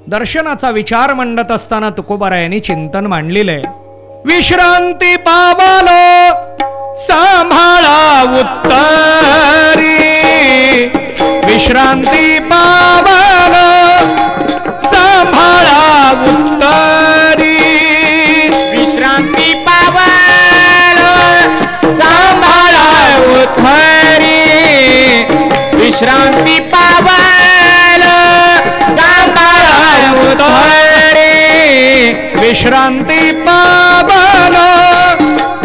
दर्शनाचा विचार मांडत असताना तुकोबारायांनी चिंतन मांडलेलं आहे. विश्रांती पावलो सांभाळा उत्तरी, विश्रांती पावलो सांभाळा उत्तरी, विश्रांती पावलो सांभाळा उत्तरी, विश्रांती पावलो सांभाळा उत्तरी, विश्रांती पावलो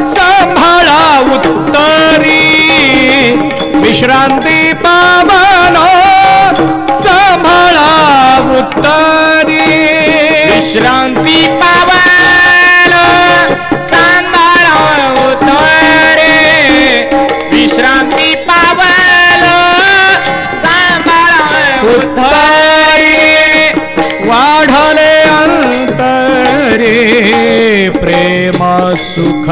सांभाळा उत्तरी, विश्रांती पावलो सांभाळा उत्तरी, विश्रांती पावलो सांभाळा उत्तरी, विश्रांती पावलो सांभाळा उत्तरी, वाढले अंतरे प्रेम सुख,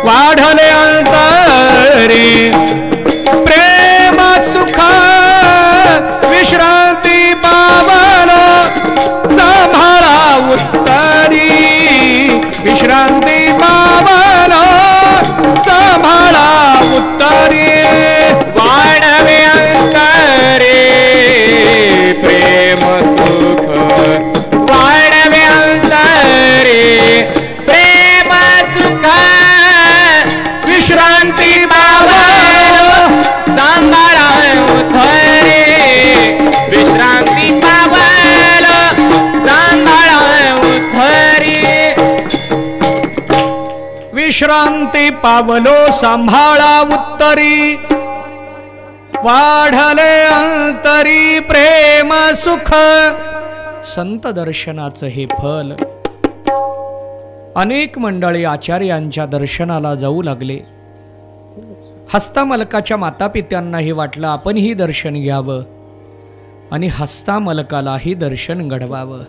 वाढले अंतरे प्रेम सुख, विश्रांती पावलो सांभाळा उत्तरी, विश्रांती पावलो सांभाळा उत्तरी, वाढवे अंतरे प्रेम सुख, वाढवे अंतरे प्रेम सुख, विश्रांती पावलो सांभाळा उत्तरी, विश्रांती पावलो सांभाळा उत्तरी, विश्रांती पावलो सांभाळा उत्तरी, वाढले अंतरी प्रेम सुख. संत दर्शनाचं हे फल. अनेक मंडळी आचार्यांच्या दर्शनाला जाऊ लागले. हस्तामलकाच्या मातापित्यांनाही वाटलं आपणही दर्शन घ्यावं आणि हस्तामलकालाही दर्शन घडवावं.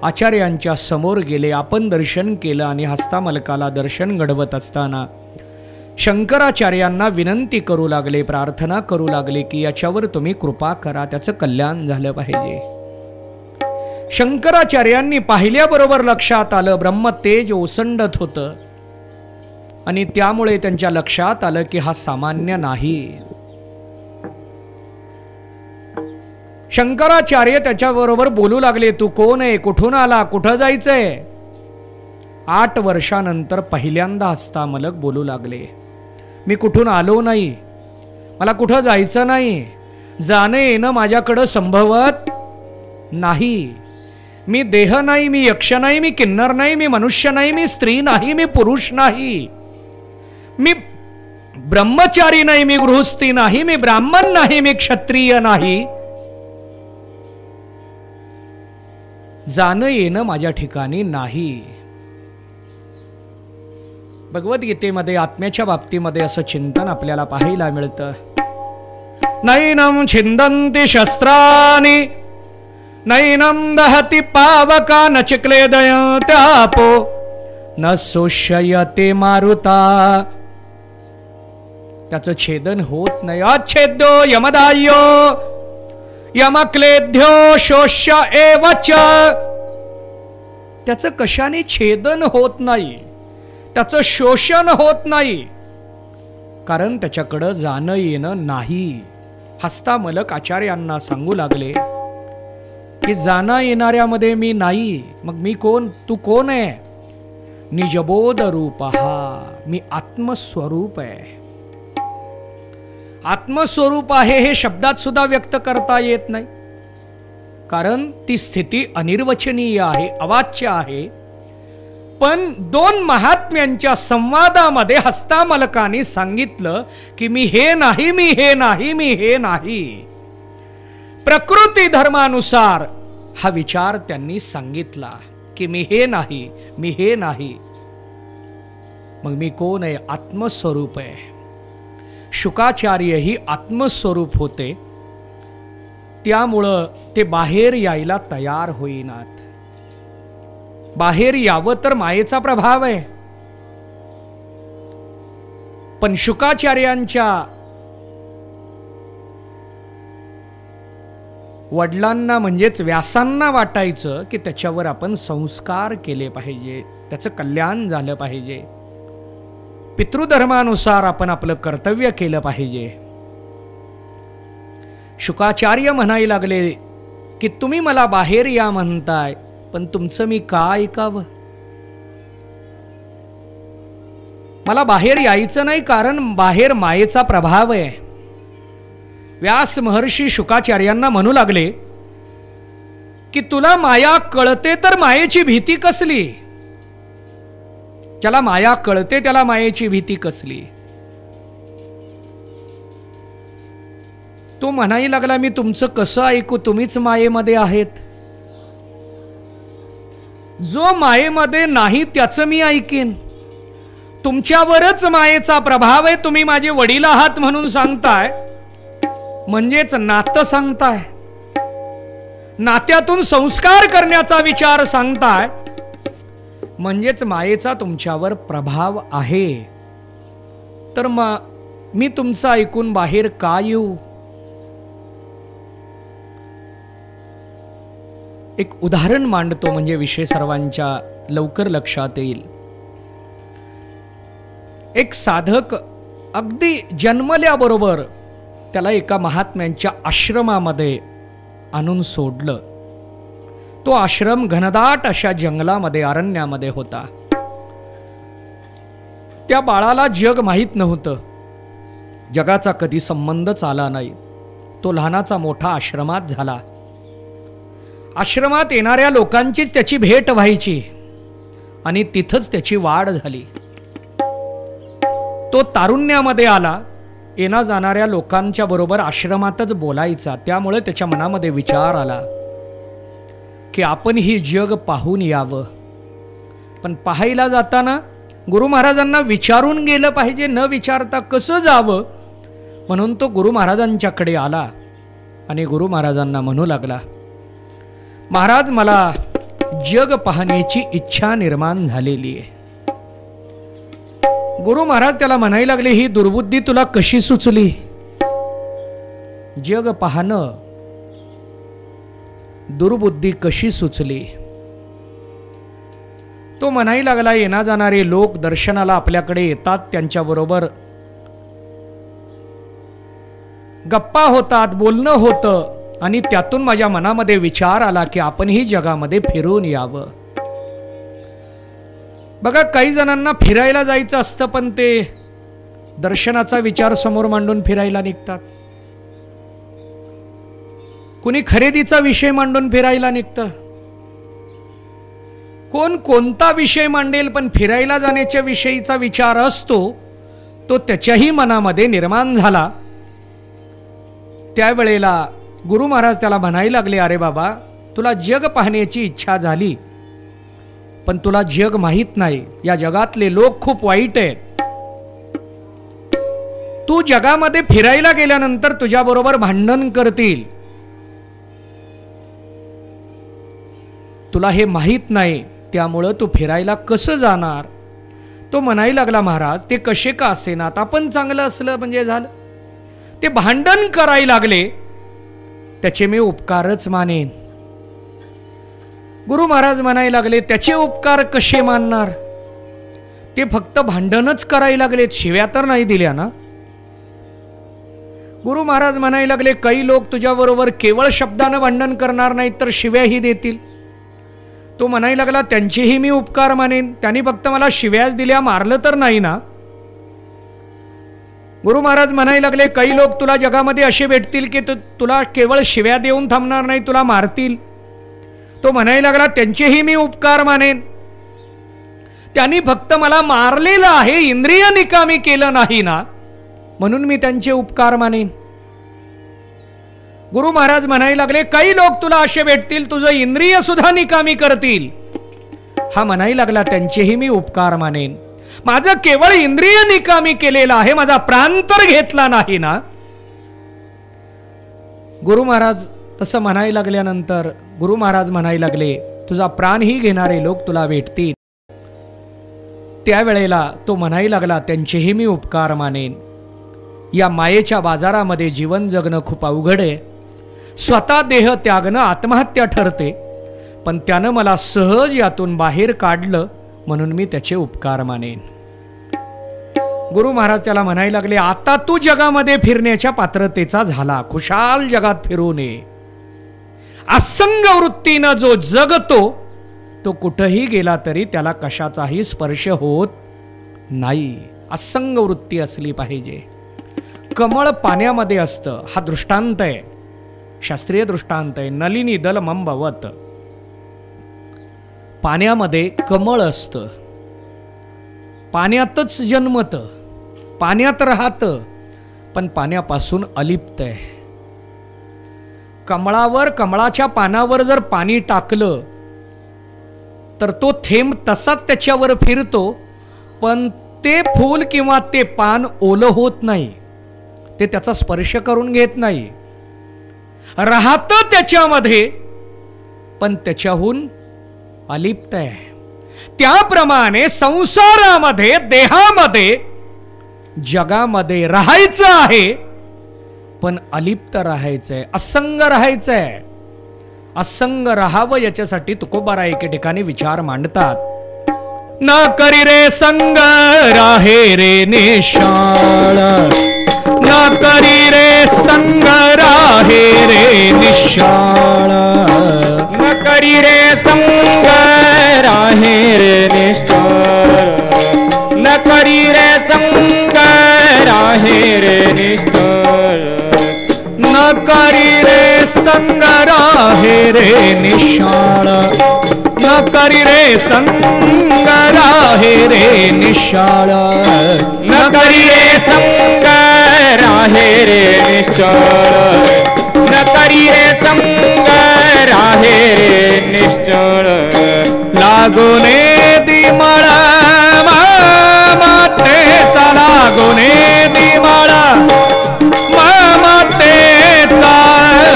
आचार्यांच्या समोर गेले, आपण दर्शन केलं आणि हस्तामलकाला दर्शन घडवत असताना शंकराचार्यांना विनंती करू लागले, प्रार्थना करू लागले की याच्यावर तुम्ही कृपा करा, त्याचं कल्याण झालं पाहिजे. शंकराचार्यांनी पाहिल्याबरोबर लक्षात आलं ब्रह्मतेज ओसंडत होतं आणि त्यामुळे त्यांच्या लक्षात आलं की हा सामान्य नाही. शंकराचार्य त्याच्याबरोबर बोलू लागले, तू कोण आहे, कुठून आला, कुठं जायचंय. 8 वर्षानंतर पहिल्यांदा हस्तामलक बोलू लागले, मी कुठून आलो नाही, मला कुठं जायचं नाही, जाणं येणं माझ्याकडं संभवत नाही. मी देह नाही, मी यक्ष नाही, मी किन्नर नाही, मी मनुष्य नाही, मी स्त्री नाही, मी पुरुष नाही, मी ब्रह्मचारी नाही, मी गृहस्थी नाही, मी ब्राह्मण नाही, मी क्षत्रिय नाही. जाणं येणं माझ्या ठिकाणी नाही. भगवद्गीतेमध्ये आत्म्याच्या बाबतीमध्ये असं चिंतन आपल्याला पाहायला मिळतं. नैनम छिंदन्ति शस्त्राणि नैनम दहति पावका न चिक्लेदयत्यापो न शोष्यते मारुता. त्याचं छेदन होत नाही. अच्छेद्यो यमदायो यमक्लेद्यो शोष्य एवच. त्याचं कशाने छेदन होत नाही, त्याचं शोषण होत नाही, कारण त्याच्याकडं जाणं येणं नाही. हस्तामलक आचार्यांना सांगू लागले की जाणं येणाऱ्यामध्ये मी नाही, मग मी कोण, तू कोण आहे. निजबोध रूप हा, मी आत्मस्वरूप आहे. आत्मस्वरूप आहे हे शब्दात सुद्धा व्यक्त करता येत नाही, कारण ती स्थिती अनिर्वचनीय आहे, अवाच्य आहे. पण 2 महात्म्यांच्या संवादामध्ये हस्तामलकाने सांगितलं की मी हे नाही, मी हे नाही, मी हे नाही. प्रकृती धर्मानुसार हा विचार त्यांनी सांगितला की मी हे नाही, मी हे नाही. मग मी कोण आहे, आत्मस्वरूप आहे. शुकाचार्य ही आत्मस्वरूप होते, त्यामुळं ते बाहेर यायला तयार होईनात. बाहेर यावं तर मायेचा प्रभाव आहे. पण शुकाचार्यांच्या वडिलांना म्हणजेच व्यासांना वाटायचं की त्याच्यावर आपण संस्कार केले पाहिजे, त्याचं कल्याण झालं पाहिजे, पितृधर्मानुसार आपण आपलं कर्तव्य केलं पाहिजे. शुकाचार्य म्हणायला लागले की तुम्ही मला बाहेर या म्हणताय, पण तुमचं मी का ऐकावं? मला बाहेर यायचं नाही, कारण बाहेर मायेचा प्रभाव आहे. व्यास महर्षी शुकाचार्यांना म्हणू लागले की तुला माया कळते तर मायेची भीती कसली? ज्याला माया कळते त्याला मायेची भीती कसली? तो म्हणायला लागला मी तुमचं कसं ऐकू, तुम्हीच मायेमध्ये आहेत. जो मायेमध्ये नाही त्याचं मी ऐकेन. तुमच्यावरच मायेचा प्रभाव आहे. तुम्ही माझे वडील आहात म्हणून सांगताय, म्हणजेच नातं सांगताय, नात्यातून संस्कार करण्याचा विचार सांगताय, म्हणजेच मायेचा तुमच्यावर प्रभाव आहे. तर मी तुमचं ऐकून बाहेर का येऊ? एक उदाहरण मांडतो म्हणजे विषय सर्वांच्या लवकर लक्षात येईल. एक साधक अगदी जन्मल्याबरोबर त्याला एका महात्म्यांच्या आश्रमामध्ये आणून सोडलं. तो आश्रम घनदाट अशा जंगलामध्ये, अरण्यामध्ये होता. त्या बाळाला जग माहीत नव्हतं, जगाचा कधी संबंधच आला नाही. तो लहानाचा मोठा आश्रमात झाला. आश्रमात येणाऱ्या लोकांचीच त्याची भेट व्हायची आणि तिथंच त्याची वाढ झाली. तो तारुण्यामध्ये आला, येणा जाणाऱ्या लोकांच्या बरोबर आश्रमातच बोलायचा. त्यामुळे त्याच्या मनामध्ये विचार आला की आपण ही जग पाहून यावं. पण पाहायला जाताना गुरु महाराजांना विचारून गेलं पाहिजे, न विचारता कसं जावं, म्हणून तो गुरु महाराजांच्याकडे आला आणि गुरु महाराजांना म्हणू लागला, महाराज मला जग पाहण्याची इच्छा निर्माण झालेली आहे. गुरु महाराज त्याला म्हणायला लागले, ही दुर्बुद्धी तुला कशी सुचली? जग पाहणं दुर्बुद्धी कशी सुचली? तो म्हणायला लागला, येणा जाणारे लोक दर्शनाला आपल्याकडे येतात, त्यांच्याबरोबर गप्पा होतात, बोलणं होतं, आणि त्यातून माझ्या मनामध्ये विचार आला की आपणही जगामध्ये फिरून यावं. बघा, काही जणांना फिरायला जायचं असतं, पण ते दर्शनाचा विचार समोर मांडून फिरायला निघतात. कुणी खरेदीचा विषय मांडून फिरायला निघतं. कोण कोणता विषय मांडेल, पण फिरायला जाण्याच्या विषयीचा विचार असतो तो त्याच्याही मनामध्ये निर्माण झाला. त्यावेळेला गुरु महाराज त्याला म्हणायला लागले, अरे बाबा, तुला जग पाहण्याची इच्छा झाली, पण तुला जग माहीत नाही. या जगातले लोक खूप वाईट आहेत. तू जगामध्ये फिरायला गेल्यानंतर तुझ्या बरोबर भांडण करतील. तुला हे माहीत नाही, त्यामुळं तू फिरायला कसं जाणार? तो म्हणायला लागला, महाराज, ते कसे का असेनात, आपण चांगलं असलं म्हणजे झालं. ते भांडण करायला लागले, त्याचे मी उपकारच मानेन. गुरु महाराज म्हणायला लागले, त्याचे उपकार कसे मानणार? ते फक्त भांडणच करायला लागले, शिव्या तर नाही दिल्या ना? गुरु महाराज म्हणायला लागले, काही लोक तुझ्याबरोबर केवळ शब्दानं भांडण करणार नाहीत तर शिव्याही देतील. तो म्हणायला लागला, त्यांचेही मी उपकार मानेन, त्यांनी फक्त मला शिव्याच दिल्या, मारलं तर नाही ना? गुरु महाराज म्हणायला लागले, काही लोक तुला जगामध्ये असे भेटतील की तुला केवळ शिव्या देऊन थांबणार नाही, तुला मारतील. तो म्हणायला लागला, त्यांचेही मी उपकार मानेन, त्यांनी फक्त मला मारलेलं आहे, इंद्रिय निकामी केलं नाही ना, म्हणून मी त्यांचे उपकार मानेन. गुरु महाराज म्हणायला लागले, काही लोक तुला असे भेटतील तुझं इंद्रिय सुद्धा निकामी करतील. हा म्हणायला लागला, त्यांचेही मी उपकार मानेन. माझं केवळ इंद्रिय निकामी केलेलं आहे, माझा प्राण तर घेतला नाही ना? गुरु महाराज तसं म्हणायला लागल्यानंतर गुरु महाराज म्हणायला लागले, तुझा प्राणही घेणारे लोक तुला भेटतील. त्यावेळेला तो म्हणायला लागला, त्यांचेही मी उपकार मानेन. या मायेच्या बाजारामध्ये जीवन जगणं खूप अवघड आहे. स्वतः देह त्यागणं आत्महत्या ठरते, पण त्यानं मला सहज यातून बाहेर काढलं म्हणून मी त्याचे उपकार मानेन. गुरु महाराज त्याला म्हणायला लागले, आता तू जगामध्ये फिरण्याच्या पात्रतेचा झाला, खुशाल जगात फिरून ये. असंग वृत्तीनं जो जगतो तो कुठेही गेला तरी त्याला कशाचाही स्पर्श होत नाही. असंग वृत्ती असली पाहिजे. कमळ पाण्यामध्ये असतं, हा दृष्टांत आहे, शास्त्रीय दृष्टांत आहे. नलिनी दल मंबवत, पाण्यामध्ये कमळ असतं, पाण्यातच जन्मतं, पाण्यात राहतं, पण पाण्यापासून अलिप्त आहे. कमळावर, कमळाच्या पानावर जर पाणी टाकलं तर तो थेंब तसाच त्याच्यावर फिरतो, पण ते फूल किंवा ते पान ओलं होत नाही, ते त्याचा स्पर्श करून घेत नाही, राहतं त्याच्यामध्ये, पण त्याच्याहून अलिप्त आहे. त्याप्रमाणे संसारामध्ये, देहामध्ये, जगामध्ये राहायचं आहे, पण अलिप्त राहायचंय, असंग राहायचंय. असंग राहावं याच्यासाठी तुकोबाराय एके ठिकाणी विचार मांडतात. न करी रे संग राहे रे निशाळ, न करी रे संग राहे रे निशाळ, न करी रे संग राहे रे निश्चळ, न करी रे संग राहे रे निश्चळ, न करी रे संग राहे रे निशाळ, न करी रे संग राहे रे निशाळ, न करी रे संग राहे रे निश्चळ, न करी रे संग राहे रे निश्चळ. लागोने दिमळ मातेचा, लागोने दिमळ ममतेचा,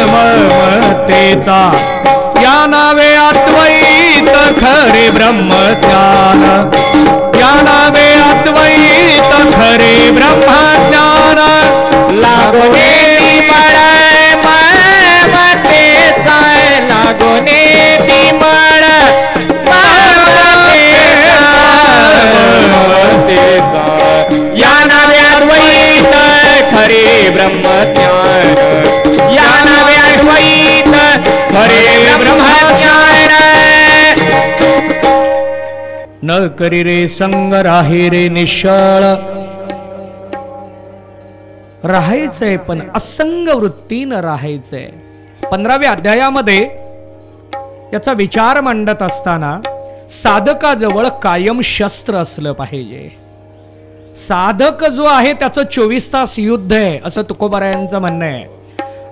ममतेचा, या नावे अद्वैत खरे ब्रह्मज्ञान, या नावे अद्वैत खरे ब्रह्मज्ञान. लागोने दिमळ ममतेचा, लागोने दिमळ ममतेचा, या नावे अद्वैत खरे ब्रह्मज्ञान, या नावे अद्वैत खरे ब्रह्मज्ञान. न करी रे संग राहे रे निशाळ. राहायचंय पण असंग वृत्तीनं राहायचंय. 15व्या अध्यायामध्ये याचा विचार मांडत असताना साधकाजवळ कायम शस्त्र असलं पाहिजे. साधक जो आहे त्याचं 24 तास युद्ध आहे असं तुकोबारायांचं म्हणणं आहे.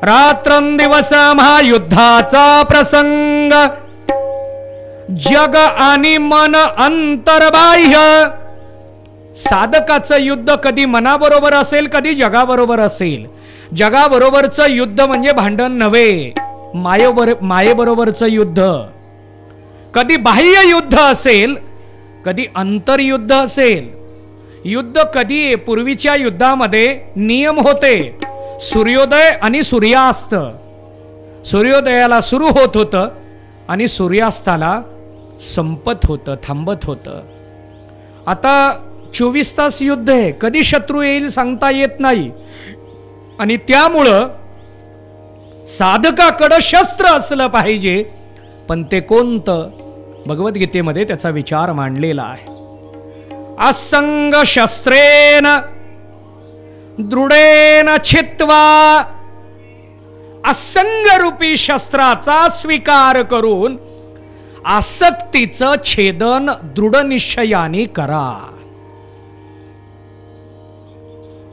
रात्रंदिवस महायुद्धाचा प्रसंग, जग आणि मन अंतर्बाह्य. साधकाचं युद्ध कधी मनाबरोबर असेल, कधी जगाबरोबर असेल. जगाबरोबरचं युद्ध म्हणजे भांडण नव्हे, मायेबरोबरचं युद्ध. कधी बाह्य युद्ध असेल, कधी अंतर्युद्ध असेल. युद्ध कधी, पूर्वीच्या युद्धामध्ये नियम होते, सूर्योदय आणि सूर्यास्त. सूर्योदयाला सुरू होत होतं आणि सूर्यास्ताला संपत होतं, थांबत होतं. आता 24 तास युद्ध आहे, कधी शत्रू येईल सांगता येत नाही. आणि त्यामुळं साधकाकडं शस्त्र असलं पाहिजे, पण ते कोणतं? भगवद्गीतेमध्ये त्याचा विचार मांडलेला आहे. असंग शस्त्रेन दृढेन छित्वा, असंग रूपी शस्त्राचा स्वीकार करून आसक्तीचं छेदन दृढ निश्चयाने करा.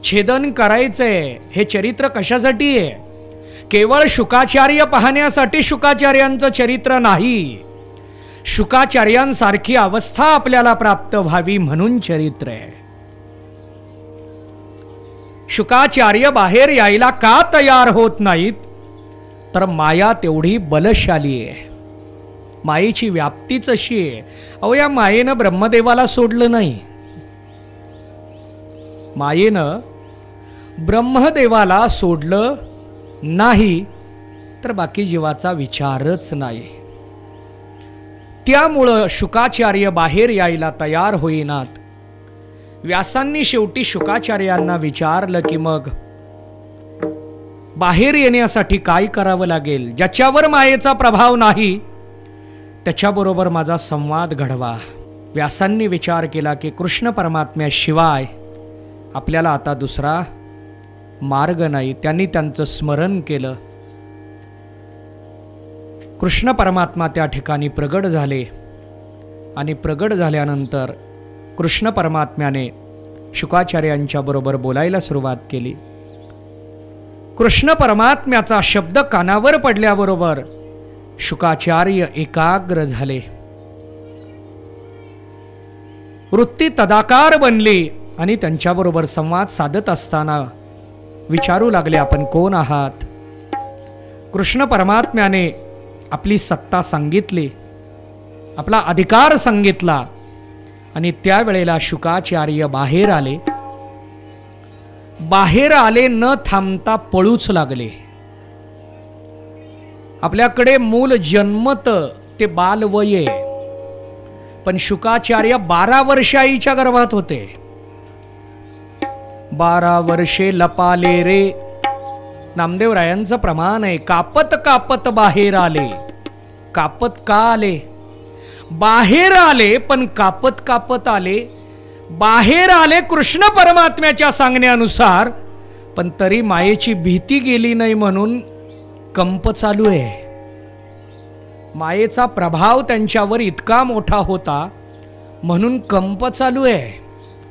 छेदन करायचंय. हे चरित्र कशासाठी आहे? केवळ शुकाचार्य पाहण्यासाठी शुकाचार्यांचं चरित्र नाही, शुकाचार्यांसारखी अवस्था आपल्याला प्राप्त व्हावी म्हणून चरित्र आहे. शुकाचार्य बाहेर यायला का तयार होत नाहीत? तर माया तेवढी बलशाली आहे, मायेची व्याप्तीच अशी आहे. अहो, या मायेनं ब्रह्मदेवाला सोडलं नाही. मायेनं ब्रह्मदेवाला सोडलं नाही, तर बाकी जीवाचा विचारच नाही. त्यामुळं शुकाचार्य बाहेर यायला तयार होईनात. व्यासांनी शेवटी शुकाचार्यांना विचारलं की मग बाहेर येण्यासाठी काय करावं लागेल? ज्याच्यावर मायेचा प्रभाव नाही त्याच्याबरोबर माझा संवाद घडवा. व्यासांनी विचार केला की कृष्ण परमात्म्याशिवाय आपल्याला आता दुसरा मार्ग नाही. त्यांनी त्यांचं स्मरण केलं. कृष्ण परमात्मा त्या ठिकाणी प्रगट झाले आणि प्रगट झाल्यानंतर कृष्ण परमात्म्याने शुकाचार्यांच्या बरोबर बोलायला सुरुवात केली. कृष्ण परमात्म्याचा शब्द कानावर पडल्याबरोबर शुकाचार्य एकाग्र झाले. वृत्ती तदाकार बनली आणि त्यांच्याबरोबर संवाद साधत असताना विचारू लागले, आपण कोण आहात? कृष्ण परमात्म्याने आपली सत्ता सांगितली, आपला अधिकार सांगितला आणि त्यावेळेला शुकाचार्य बाहेर आले. बाहेर आले न थांबता पळूच लागले. आपल्याकडे मूल जन्मत ते बालवय, पण शुकाचार्य 12 वर्ष आईच्या गर्भात होते. 12 वर्षे लपाले रे. नामदेवरायांचं प्रमाण आहे. कापत कापत बाहेर आले. कापत का आले? बाहेर आले पण कापत कापत आले. बाहेर आले कृष्ण परमात्म्याच्या सांगण्यानुसार, पण तरी मायेची भीती गेली नाही म्हणून कंप चालू आहे. मायेचा प्रभाव त्यांच्यावर इतका मोठा होता म्हणून कंप चालू आहे.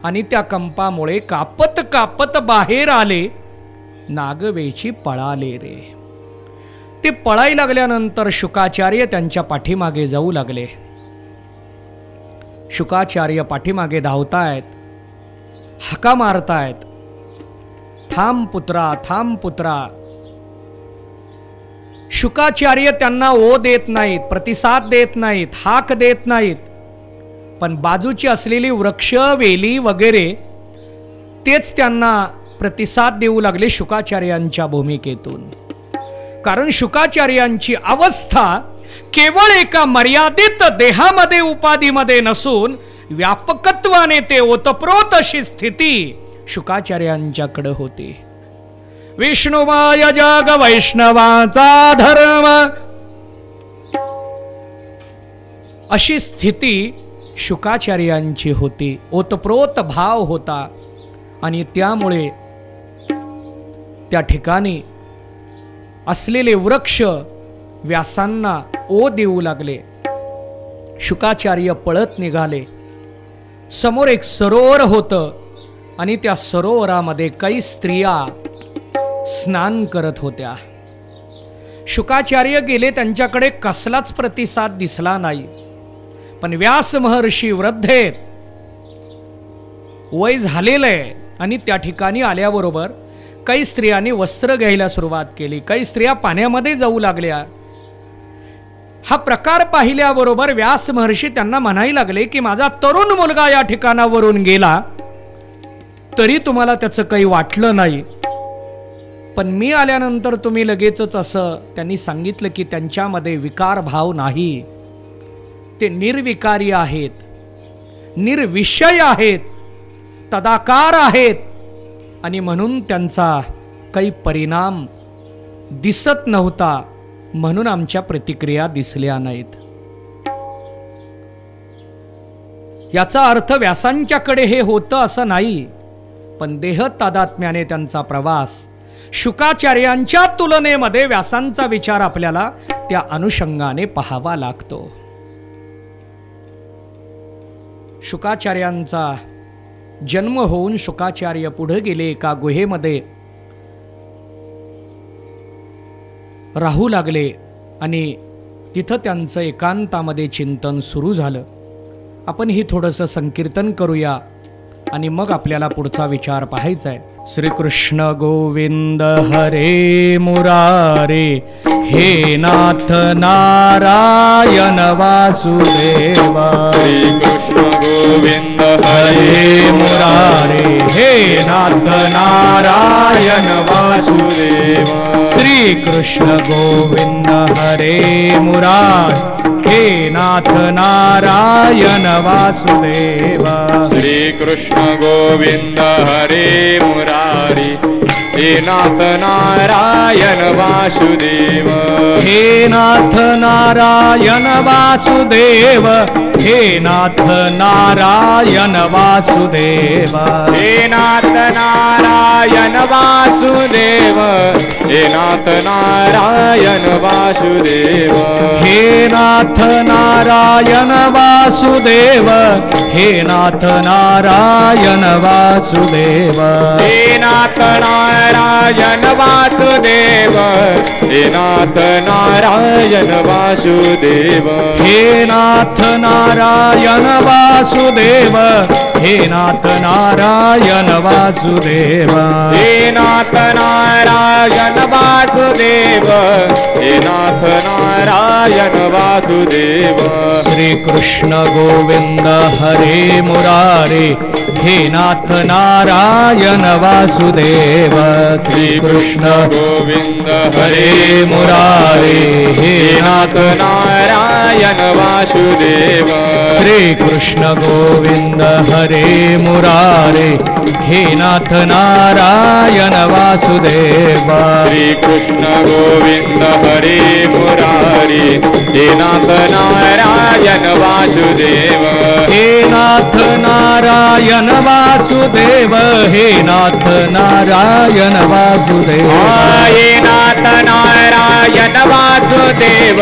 आणि त्या कंपामुळे कापत कापत बाहेर आले. नागवेची पळाले रे. ते पळायला लागल्यानंतर शुकाचार्य त्यांच्या पाठीमागे जाऊ लागले. शुकाचार्य पाठीमागे धावतायत, हाका मारतायत, थांब पुत्रा, थांब पुत्रा. शुकाचार्य त्यांना ओ देत नाहीत, प्रतिसाद देत नाहीत, हाक देत नाहीत. पण बाजूची असलेली वृक्ष, वेली वगैरे तेच त्यांना प्रतिसाद देऊ लागले शुकाचार्यांच्या भूमिकेतून. कारण शुकाचार्यांची अवस्था केवळ एका मर्यादित देहामध्ये, उपाधीमध्ये नसून व्यापकत्वाने ते ओतप्रोत अशी स्थिती शुकाचार्यांच्याकडे होती. विष्णुमाय जग वैष्णवाचा धर्म, अशी स्थिती शुकाचार्यांची होती. ओतप्रोत भाव होता आणि त्यामुळे त्या ठिकाणी असलेले वृक्ष व्यासांना ओ देऊ लागले. शुकाचार्य पळत निघाले. समोर एक सरोवर होतं आणि त्या सरोवरामध्ये काही स्त्रिया स्नान करत होत्या. शुकाचार्य गेले, त्यांच्याकडे कसलाच प्रतिसाद दिसला नाही. पण व्यास महर्षी वृद्ध आहेत, वय झालेलं आहे आणि त्या ठिकाणी आल्याबरोबर काही स्त्रियांनी वस्त्र घ्यायला सुरुवात केली. काही स्त्रिया पाण्यामध्ये जाऊ लागल्या. हा प्रकार पाहिल्याबरोबर व्यास महर्षी त्यांना म्हणायला लागले की माझा तरुण मुलगा या ठिकाणावरून गेला तरी तुम्हाला त्याचं काही वाटलं नाही, पण मी आल्यानंतर तुम्ही लगेचच असं. त्यांनी सांगितलं की त्यांच्यामध्ये विकार भाव नाही, ते निर्विकारी आहेत, निर्विषय आहेत, तदाकार आहेत आणि म्हणून त्यांचा काही परिणाम दिसत नव्हता, म्हणून आमच्या प्रतिक्रिया दिसल्या नाहीत. याचा अर्थ व्यासांच्याकडे हे होतं असं नाही, पण देह तादात्म्याने त्यांचा प्रवास शुकाचार्यांच्या तुलनेमध्ये व्यासांचा विचार आपल्याला त्या अनुषंगाने पाहावा लागतो. शुकाचार्यांचा जन्म होऊन शुकाचार्य पुढे गेले, एका गुहेमध्ये राहू लागले आणि तिथं त्यांचं एकांतामध्ये चिंतन सुरू झालं. आपण ही थोडंसं संकीर्तन करूया आणि मग आपल्याला पुढचा विचार पाहायचा आहे. श्रीकृष्ण गोविंद हरे मुरारे, हे नाथ नारायण वासुदेवा. श्रीकृष्ण गोविंद हरे मुरारे हे नाथ नारायण वासुदेव श्री कृष्ण गोविंद हरे मुरारे हे नाथ नारायण वासुदेव श्री कृष्ण गोविंद हरे मुरारी हे नाथ नारायण वासुदेव हे नाथ नारायण वासुदेव हे नाथ नारायण वासुदेव हे नाथ नारायण वासुदेव हे नाथ नारायण वासुदेव हे नाथ नारायण वासुदेव हे नाथ नारायण वासुदेव हे नाथ नारायण वासुदेव हे नाथ नारायण वासुदेव हे नाथ नारायण वासुदेव हे नाथ नारायण वासुदेव हे नाथ नारायण वासुदेव हे नाथ नारायण वासुदेव श्री कृष्ण गोविंद हरे मुरारे हे नाथ नारायण वासुदेव श्री कृष्ण गोविंद हरे मुरारे हे नाथ नारायण वासुदेव श्री कृष्ण गोविंद हरे मुरारे हे नाथ नारायण वासुदेव श्री कृष्ण गोविंद हरे मुरारी हे नाथ नारायण वासुदेव हे नाथ नारायण वासुदेव हे नाथ नारायण वासुदेव हे नाथ नारायण वासुदेव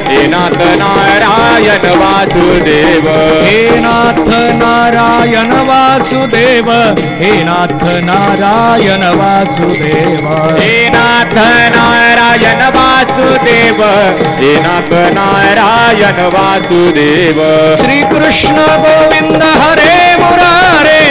हे नाथ नारायण वासुदेव हे नाथ नारायण वासुदेव हे नाथ नारायण वासुदेव हे नाथ नारायण वासुदेव हे नाथ नारायण वासुदेव श्री कृष्ण गोविंद हरे मुरारे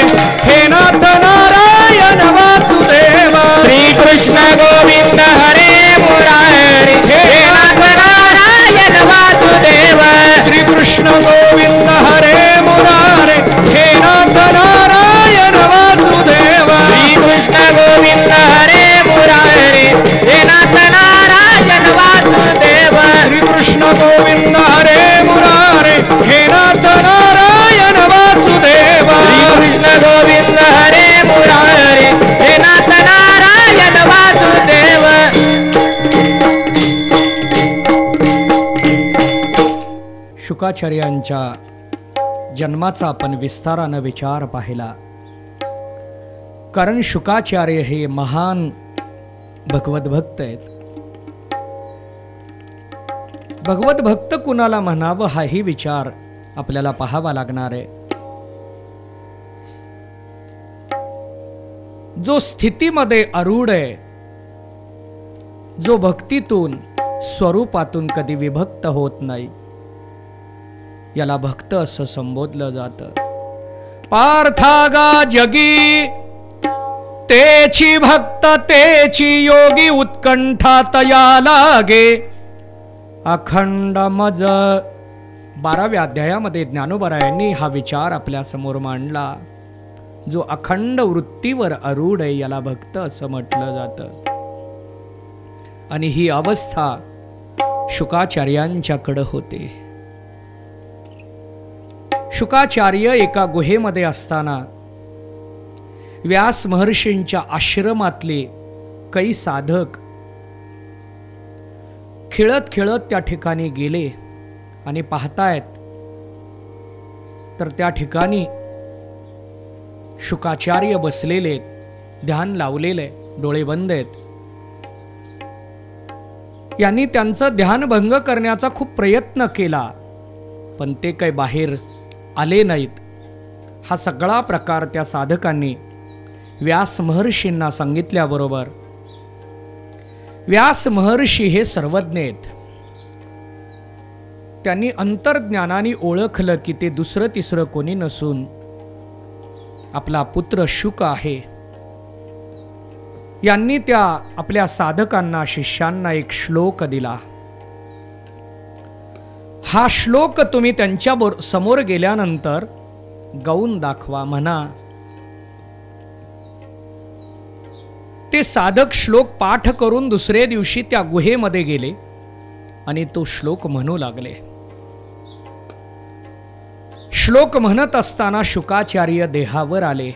हे नाथ नारायण वासुदेव श्री कृष्ण गोविंद हरे मुरारी हे नाथ नारायण वासुदेव श्री कृष्ण गोविंद हरे मुरारे हे नाथ नारायण वासुदेव श्री कृष्ण गोविंद हरे मुरारी हे नाथ नारायण वासुदेव श्री कृष्ण गोविंद हरे मुरारे हे नाथ नारायण वासुदेव श्री कृष्ण गोविंद हरे मुरारी हे नाथ नारायण वासुदेव शुकाचार्यांच्या जन्माचा आपण विस्तारानं विचार पाहिला. कारण शुकाचार्य हे महान भगवत भक्त आहेत. भगवत भक्त कुणाला म्हणावं हाही विचार आपल्याला पाहावा लागणार आहे. जो स्थितीमध्ये आरूढ आहे, जो भक्तीतून स्वरूपातून कधी विभक्त होत नाही, याला भक्त असं संबोधलं जातं. पार्थागा जगी तेची भक्त तेची योगी उत्कंठा तया लागे. अखंड मज 12व्या अध्यायामध्ये ज्ञानोबरायांनी हा विचार आपल्या समोर मांडला. जो अखंड वृत्तीवर आरूढ आहे याला भक्त असं म्हटलं जातं. आणि ही अवस्था शुकाचार्यांच्याकडे होते. शुकाचार्य एका गुहेमध्ये असताना व्यास महर्षींच्या आश्रमातले काही साधक खेळत खेळत त्या ठिकाणी गेले आणि पाहतायत तर त्या ठिकाणी शुकाचार्य बसलेले, ध्यान लावलेले, डोळे बंद आहेत. यांनी त्यांचं ध्यान भंग करण्याचा खूप प्रयत्न केला, पण ते काही बाहेर आले नाहीत. हा सगळा प्रकार त्या साधकांनी व्यास महर्षींना सांगितल्याबरोबर, व्यास महर्षी हे सर्वज्ञ आहेत. त्यांनी अंतर्ज्ञानाने ओळखलं की ते दुसरं तिसरं कोणी नसून आपला पुत्र शुक आहे. यांनी त्या आपल्या साधकांना, शिष्यांना एक श्लोक दिला. हा श्लोक तुम्ही त्यांच्या समोर गेल्यानंतर गाऊन दाखवा म्हणा. ते साधक श्लोक पाठ करून दुसरे दिवशी त्या गुहेमध्ये गेले आणि तो श्लोक म्हणू लागले. श्लोक म्हणत असताना शुकाचार्य देहावर आले.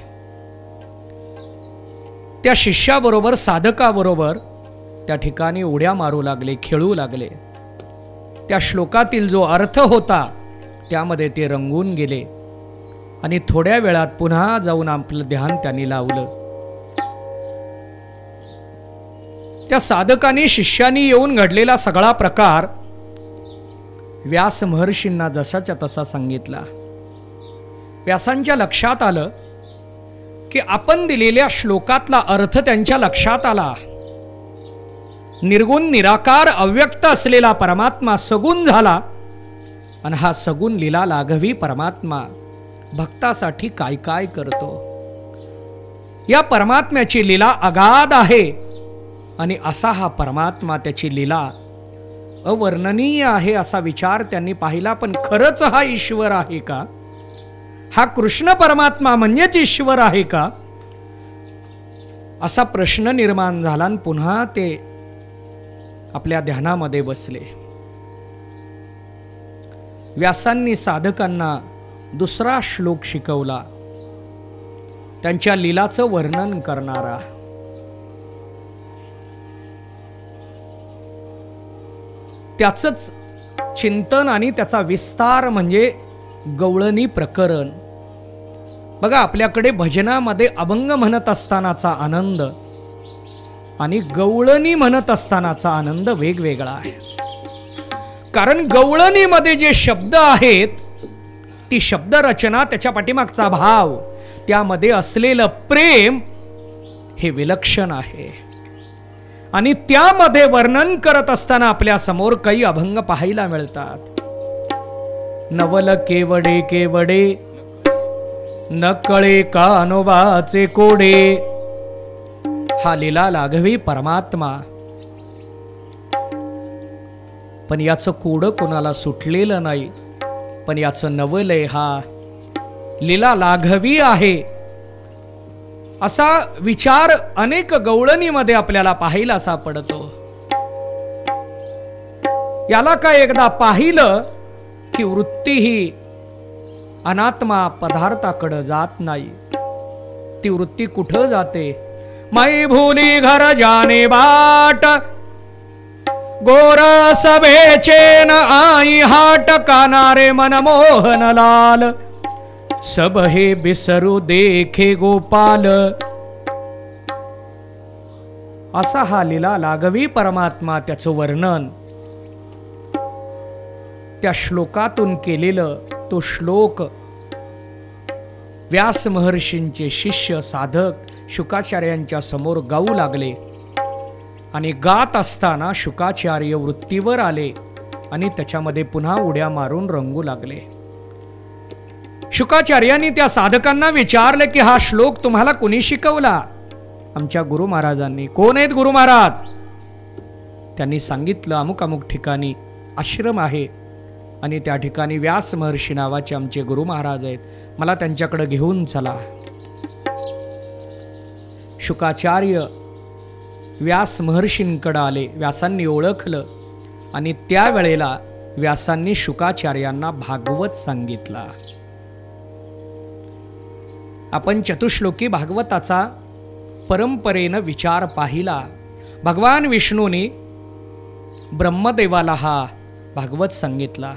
त्या शिष्याबरोबर साधकाबरोबर त्या ठिकाणी उड्या मारू लागले, खेळू लागले. त्या श्लोकातील जो अर्थ होता त्यामध्ये ते रंगून गेले आणि थोड्या वेळात पुन्हा जाऊन आपलं ध्यान त्यांनी लावलं. त्या साधकांनी शिष्यांनी येऊन घडलेला सगळा प्रकार व्यास महर्षींना जसाच्या तसा सांगितला. व्यासांच्या लक्षात आलं की आपण दिलेल्या श्लोकातला अर्थ त्यांच्या लक्षात आला. निर्गुण निराकार अव्यक्त असलेला परमात्मा सगुण झाला आणि हा सगुण लीला लाघवी परमात्मा भक्तासाठी काय काय करतो. या परमात्म्याची लीला अगाध आहे आणि असा हा परमात्मा, त्याची लीला अवर्णनीय आहे असा विचार त्यांनी पाहिला. पण खरंच हा ईश्वर आहे का? हा कृष्ण परमात्मा म्हणजेच ईश्वर आहे का? असा प्रश्न निर्माण झाला आणि पुन्हा ते आपल्या ध्यानामध्ये बसले. व्यासांनी साधकांना दुसरा श्लोक शिकवला, त्यांच्या लीलाचं वर्णन करणारा. त्याचंच चिंतन आणि त्याचा विस्तार म्हणजे गवळणी प्रकरण. बघा, आपल्याकडे भजनामध्ये अभंग म्हणत असतानाचा आनंद आणि गवळणी म्हणत असतानाचा आनंद वेगवेगळा आहे. कारण गवळणीमध्ये जे शब्द आहेत, ती शब्दरचना, त्याच्या पाठीमागचा भाव, त्यामध्ये असलेलं प्रेम हे विलक्षण आहे. आणि त्यामध्ये वर्णन करत असताना आपल्या समोर काही अभंग पाहायला मिळतात. नवल केवडे केवडे न कळे कानोबाचे कोडे. हा लीला लाघवी परमात्मा, पण याचं कोड कोणाला सुटलेलं नाही. पण याचं नवलय हा लीला लाघवी आहे असा विचार अनेक गवळणीमध्ये आपल्याला पाहायला सापडतो. याला काय एकदा पाहिलं की वृत्ती ही अनात्मा पदार्थाकडे जात नाही. ती वृत्ती कुठं जाते? मै भूली घर जाने बाट, गोरस बेचेन आई हाट, कानारे मनमोहन लाल, सब हे बिसरू देखे गोपाल. असा हा लीला लाघवी परमात्मा, त्याचं वर्णन त्या श्लोकातून केलेलं. तो श्लोक व्यास महर्षींचे शिष्य साधक शुकाचार्यांच्या समोर गाऊ लागले आणि गात असताना शुकाचार्य वृत्तीवर आले आणि त्याच्यामध्ये पुन्हा उड्या मारून रंगू लागले. शुकाचार्यांनी त्या साधकांना विचारले की हा श्लोक तुम्हाला कोणी शिकवला? आमच्या गुरु महाराजांनी. कोण आहेत गुरु महाराज? त्यांनी सांगितलं, अमुक अमुक ठिकाणी आश्रम आहे आणि त्या ठिकाणी व्यास महर्षी नावाचे आमचे गुरु महाराज आहेत, मला त्यांच्याकडे घेऊन चला. शुकाचार्य व्यास महर्षींकडे आले. व्यासांनी ओळखलं आणि त्यावेळेला व्यासांनी शुकाचार्यांना भागवत सांगितला. आपण चतुश्लोकी भागवताचा परंपरेनं विचार पाहिला. भगवान विष्णूने ब्रह्मदेवाला हा भागवत सांगितला.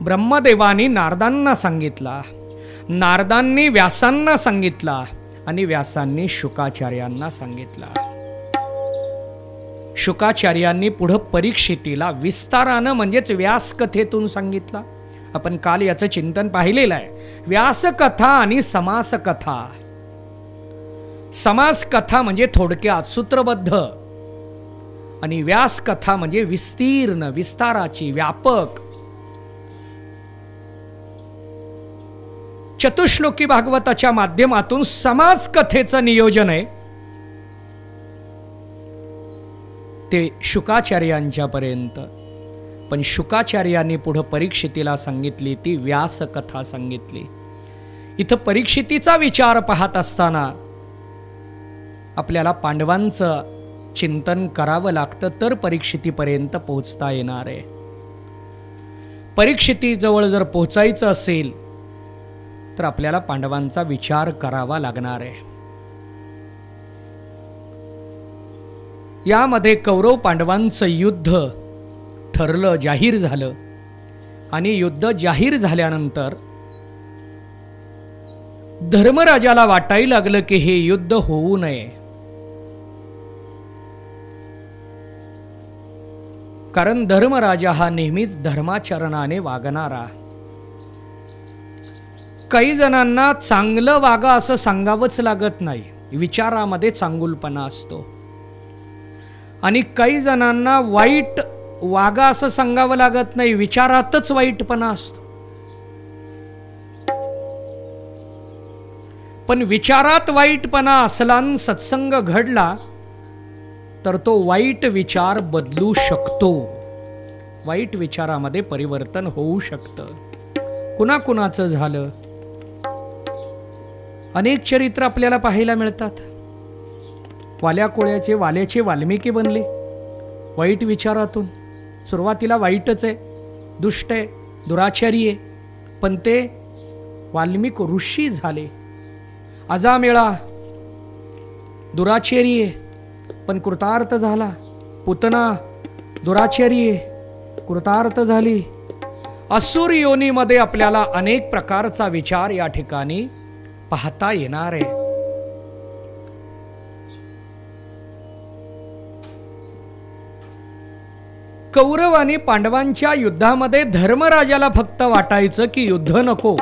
ब्रह्मदेवानी नारदांना सांगितला, नारदांनी व्यासांना सांगितला आणि व्यासांनी शुकाचार्यांना सांगितला. शुकाचार्यांनी पुढं परीक्षितीला विस्तारानं म्हणजेच व्यास कथेतून सांगितला. आपण काल याचं चिंतन पाहिलेलं आहे. व्यास कथा आणि समास कथा. समास कथा म्हणजे थोडक्यात सूत्रबद्ध आणि व्यास कथा म्हणजे विस्तीर्ण, विस्ताराची, व्यापक. चतुश्लोकी भागवताच्या माध्यमातून समास कथेचं नियोजन आहे ते शुकाचार्यांच्या पर्यंत. पण शुकाचार्यांनी पुढे परीक्षितीला सांगितली ती व्यास कथा सांगितली. इथं परीक्षितीचा विचार पाहत असताना आपल्याला पांडवांचं चिंतन करावं लागतं, तर परीक्षितीपर्यंत पोहोचता येणार आहे. परीक्षितीजवळ जर पोहोचायचं असेल तर आपल्याला पांडवांचा विचार करावा लागणार आहे. यामध्ये कौरव पांडवांचं युद्ध ठरलं, जाहीर झालं. आणि युद्ध जाहीर झाल्यानंतर धर्मराजाला वाटायला लागलं की हे युद्ध होऊ नये, कारण धर्मराजा हा नेहमीच धर्माचरणाने वागणारा. काही जणांना चांगलं वागा असं सांगावंच लागत नाही, विचारामध्ये चांगुलपणा असतो. आणि काही जणांना वाईट वागा असं सांगावं लागत नाही, विचारातच वाईटपणा असतो. पण विचारात वाईटपणा असला आणि सत्संग घडला तर तो वाईट विचार बदलू शकतो. वाईट विचारामध्ये परिवर्तन होऊ शकतं. कुणाकुणाचं झालं. अनेक चरित्र आपल्याला पाहायला मिळतात. वाल्या कोळ्याचे वाल्याचे वाल्मिकी बनले वाईट विचारातून. सुरुवातीला वाईटच आहे, दुष्ट आहे, दुराचारी आहे, पण ते वाल्मिक ऋषी झाले. अजामेळा दुराचारी आहे पण कृतार्थ झाला. पुतना दुराचारी आहे, कृतार्थ झाली. असुर योनीमध्ये आपल्याला अनेक प्रकारचा विचार या ठिकाणी पाहता येणार आहे. कौरव आणि पांडवांच्या युद्धामध्ये धर्मराजाला फक्त वाटायचं की युद्ध नको,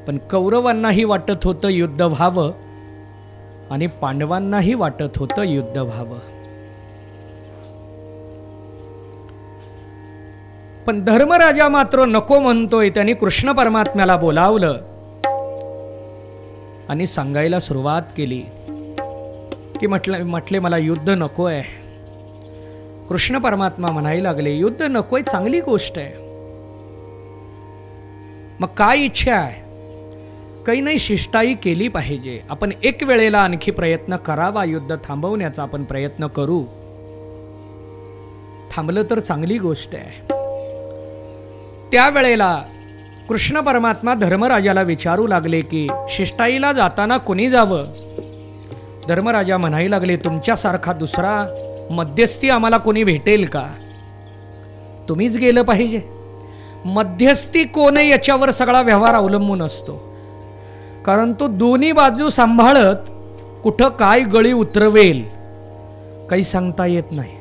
पण कौरवांनाही वाटत होतं युद्ध व्हावं आणि पांडवांनाही वाटत होतं युद्ध व्हावं. पण धर्मराजा मात्र नको म्हणतोय. त्यांनी कृष्ण परमात्म्याला बोलावलं आणि सांगायला सुरुवात केली की म्हटले मला युद्ध नकोय. कृष्ण परमात्मा म्हणायला लागले युद्ध नकोय, चांगली गोष्ट आहे. मग काय इच्छा आहे? काही नाही, शिष्टाई केली पाहिजे. आपण एक वेळेला आणखी प्रयत्न करावा, युद्ध थांबवण्याचा आपण प्रयत्न करू. थांबलं तर चांगली गोष्ट आहे. त्यावेळेला कृष्ण परमात्मा धर्मराजाला विचारू लागले की शिष्टाईला जाताना कोणी जावं? धर्मराजा म्हणायला लागले तुमच्यासारखा दुसरा मध्यस्थी आम्हाला कोणी भेटेल का? तुम्हीच गेलं पाहिजे. मध्यस्थी कोण आहे याच्यावर सगळा व्यवहार अवलंबून असतो, कारण तो दोन्ही बाजू सांभाळत कुठं काय गळी उतरवेल काही सांगता येत नाही.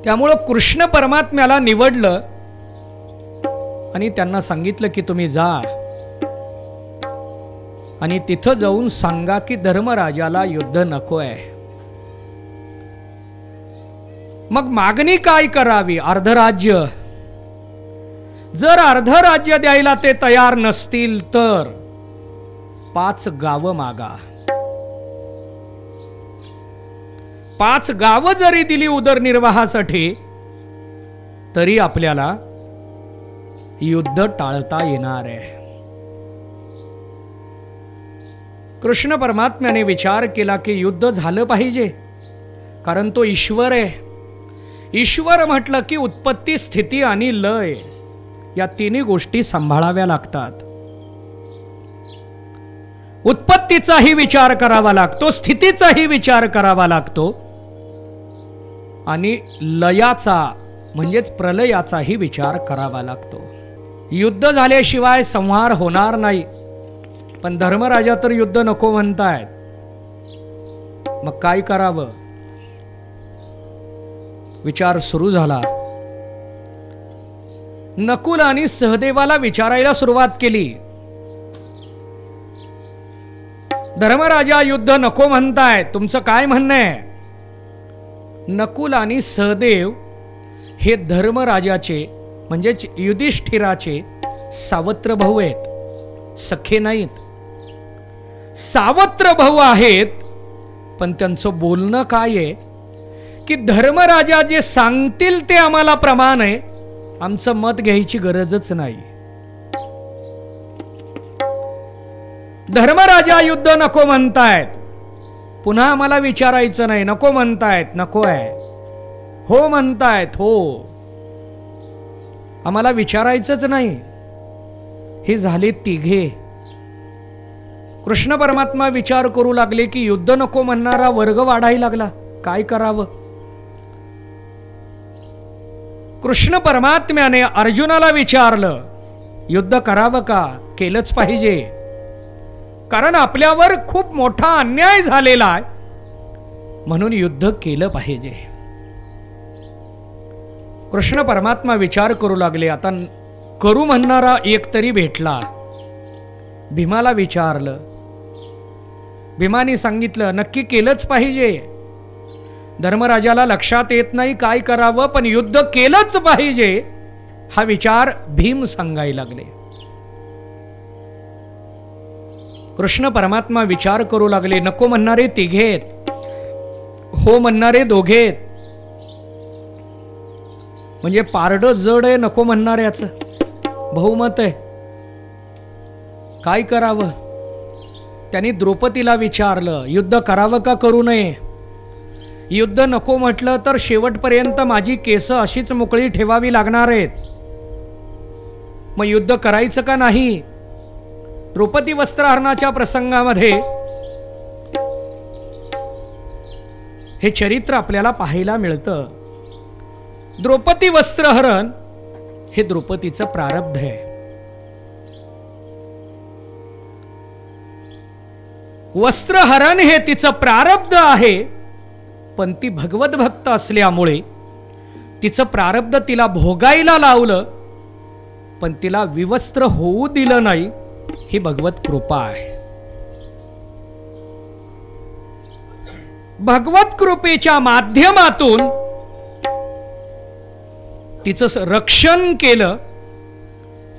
त्यामुळं कृष्ण परमात्म्याला निवडलं आणि त्यांना सांगितलं की तुम्ही जा आणि तिथं जाऊन सांगा की धर्मराजाला युद्ध नको आहे. मग मागणी काय करावी? अर्धराज्य. जर अर्धराज्य द्यायला ते तयार नसतील तर 5 गावं मागा. 5 गावं जरी दिली उदरनिर्वाहासाठी तरी आपल्याला युद्ध टाळता येणार आहे. कृष्ण परमात्म्याने विचार केला की युद्ध झालं पाहिजे, कारण तो ईश्वर आहे. ईश्वर म्हटलं की उत्पत्ती, स्थिती आणि लय या तिन्ही गोष्टी सांभाळाव्या लागतात. उत्पत्तीचाही विचार करावा लागतो, स्थितीचाही विचार करावा लागतो आणि लयाचा म्हणजेच प्रलयाचाही विचार करावा लागतो. युद्ध झाल्याशिवाय संहार होणार नाही. पण धर्मराजा तर युद्ध नको म्हणतायत. मग काय करावं? विचार सुरू झाला. नकुल आणि सहदेवाला विचारायला सुरुवात केली. धर्मराजा युद्ध नको म्हणताय, तुमचं काय म्हणणं आहे? नकुल आणि सहदेव हे धर्मराजाचे म्हणजेच युधिष्ठिराचे सावत्र भाऊ आहेत, सखे नाहीत. सावत्र भाऊ आहेत, पण त्यांचं बोलणं काय आहे की धर्मराजा जे सांगतील ते आम्हाला प्रमाण आहे, आमचं मत घ्यायची गरजच नाही. धर्मराजा युद्ध नको म्हणतायत, पुन्हा आम्हाला विचारायचं नाही, नको म्हणतायत, नको आहे, हो म्हणतायत, हो, आम्हाला विचारायचंच नाही. हे झाले तिघे. कृष्ण परमात्मा विचार करू लागले की युद्ध नको म्हणणारा वर्ग वाढायला लागला, काय करावं. कृष्ण परमात्म्याने अर्जुनाला विचारलं, युद्ध करावं का? केलंच पाहिजे, कारण आपल्यावर खूप मोठा अन्याय झालेला आहे, म्हणून युद्ध केलं पाहिजे. कृष्ण परमात्मा विचार करू लागले, आता करू म्हणणारा एक तरी भेटला. भीमाला विचारलं, भीमाने सांगितलं नक्की केलंच पाहिजे. धर्मराजाला लक्षात येत नाही काय करावं, पण युद्ध केलंच पाहिजे हा विचार भीम सांगायला लागले. कृष्ण परमात्मा विचार करू लागले, नको म्हणणारे तिघेत, हो म्हणणारे दोघेत, म्हणजे पारड जड आहे नको म्हणणाऱ्याचं, बहुमत आहे, काय करावं. त्यांनी द्रौपदीला विचारलं, युद्ध करावं का करू नये. युद्ध नको म्हटलं तर शेवटपर्यंत माझी केस अशीच मोकळी ठेवावी लागणार आहेत, मग युद्ध करायचं का नाही. द्रौपदी वस्त्रहरणाच्या प्रसंगामध्ये हे चरित्र आपल्याला पाहायला मिळतं. द्रौपदी वस्त्रहरण हे द्रौपदीचं प्रारब्ध आहे. वस्त्रहरण हे तिचं प्रारब्ध आहे, पण ती भगवत भक्त असल्यामुळे तिचं प्रारब्ध तिला भोगायला लावलं, पण तिला विवस्त्र होऊ दिलं नाही. ही भगवत कृपा आहे. भगवत कृपेच्या माध्यमातून तिचं रक्षण केलं,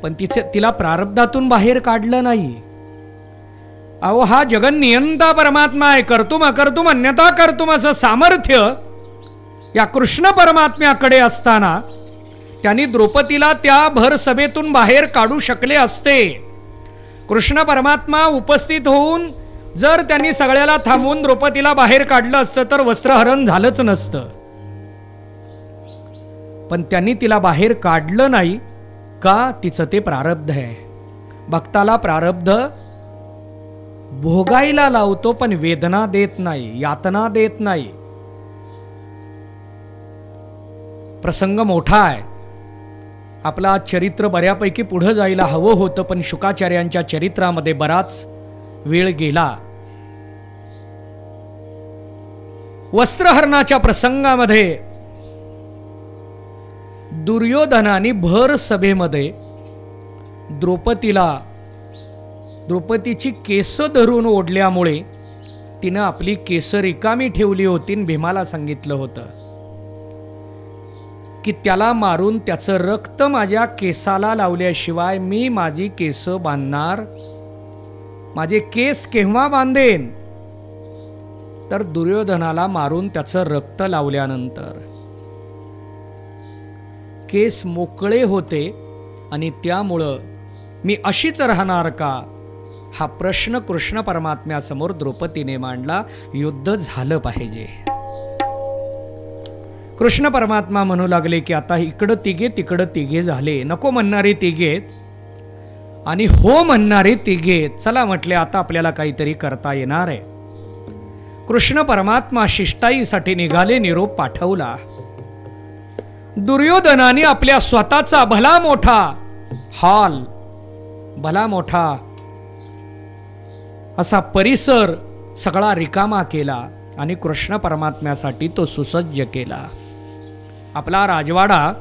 पण तिला प्रारब्धातून बाहेर काढलं नाही. अहो, हा जगन्नियंता परमात्मा आहे, कर्तुम अकर्तुम अन्यथा कर्तुम असं सामर्थ्य या कृष्ण परमात्म्याकडे असताना त्यांनी द्रौपदीला त्या भर सभेतून बाहेर काढू शकले असते. कृष्ण परमात्मा उपस्थित होऊन जर त्यांनी सगळ्याला थांबवून द्रौपदीला बाहेर काढलं असतं तर वस्त्रहरण झालंच नसतं. पण त्यांनी तिला बाहेर काढलं नाही का, तिचं ते प्रारब्ध आहे. भक्ताला प्रारब्ध भोगायला लावतो, पण वेदना देत नाही, यातना देत नाही. प्रसंग मोठा आहे. आपला चरित्र बऱ्यापैकी पुढे जायला हवं होतं, पण शुकाचार्यांच्या चरित्रामध्ये बराच वेळ गेला. वस्त्रहरणाच्या प्रसंगामध्ये दुर्योधनाने भर सभेमध्ये द्रौपदीची केस धरून ओढल्यामुळे तिनं आपली केस रिकामी ठेवली होती. भीमाला सांगितलं होतं की त्याला मारून त्याचं रक्त माझ्या केसाला लावल्याशिवाय मी माझी केस बांधणार, माझे केस केव्हा बांधेन, तर दुर्योधनाला मारून त्याचं रक्त लावल्यानंतर. केस मोकळे होते आणि त्यामुळं मी अशीच राहणार का, हा प्रश्न कृष्ण परमात्म्यासमोर द्रौपदीने मांडला. युद्ध झालं पाहिजे. कृष्ण परमात्मा म्हणू लागले की आता इकडं तिघे तिकडं तिघे झाले, नको म्हणणारे तिघेत आणि हो म्हणणारे तिघेत. चला म्हटले आता आपल्याला काहीतरी करता येणार आहे. कृष्ण परमात्मा शिष्टाईसाठी निघाले, निरोप पाठवला. दुर्योधनाने आपल्या स्वतःचा भला मोठा हॉल, भला मोठा असा परिसर सगळा रिकामा केला आणि कृष्ण परमात्म्यासाठी तो सुसज्ज केला. आपला राजवाडा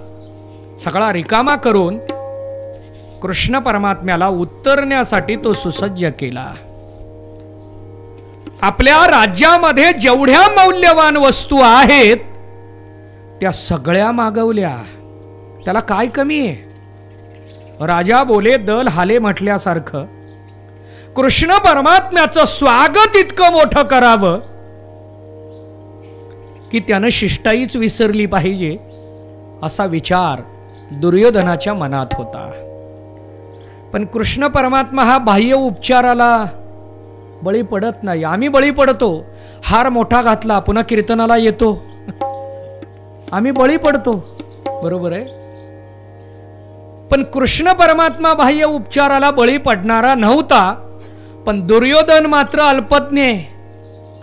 सगळा रिकामा करून कृष्ण परमात्म्याला उतरण्यासाठी तो सुसज्ज केला. आपल्या राज्यामध्ये जेवढ्या मौल्यवान वस्तू आहेत त्या सगळ्या मागवल्या. त्याला काय कमी आहे. राजा बोले दल हाले म्हटल्यासारखं कृष्ण परमात्म्याचं स्वागत इतकं मोठं करावं की त्यानं शिष्टाईच विसरली पाहिजे असा विचार दुर्योधनाच्या मनात होता. पण कृष्ण परमात्मा हा बाह्य उपचाराला बळी पडत नाही. आम्ही बळी पडतो. हार मोठा घातला पुन्हा कीर्तनाला येतो, आम्ही बळी पडतो. बरोबर आहे. पण कृष्ण परमात्मा बाह्य उपचाराला बळी पडणारा नव्हता. पण दुर्योधन मात्र अल्पज्ञ.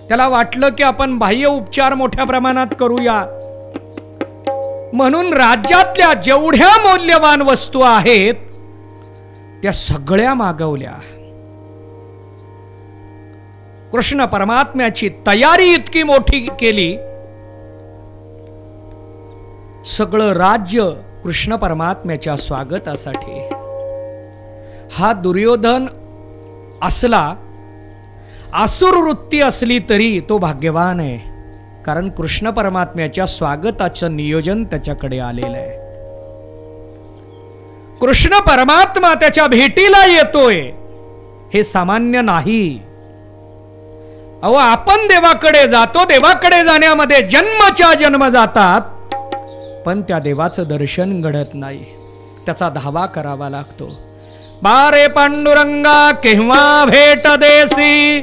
त्याला वाटलं की आपण बाह्य उपचार मोठ्या प्रमाणात करूया, म्हणून राज्यातल्या जेवढ्या मौल्यवान वस्तू आहेत त्या सगळ्या मागवल्या. कृष्ण परमात्म्याची तयारी इतकी मोठी केली. सगळं राज्य कृष्ण परमात्म्याच्या स्वागतासाठी. हा दुर्योधन असला, आसुर वृत्ती असली तरी तो भाग्यवान आहे. कारण कृष्ण परमात्म्याच्या स्वागताचं नियोजन त्याच्याकडे आलेलं आहे. कृष्ण परमात्मा त्याच्या भेटीला येतोय हे सामान्य नाही. अहो, आपण देवाकडे जातो, देवाकडे जाण्यामध्ये जन्मच्या जन्म जातात, पण त्या देवाचं दर्शन घडत नाही. त्याचा धावा करावा लागतो. बारे पांडुरंगा केव्हा भेट देसी,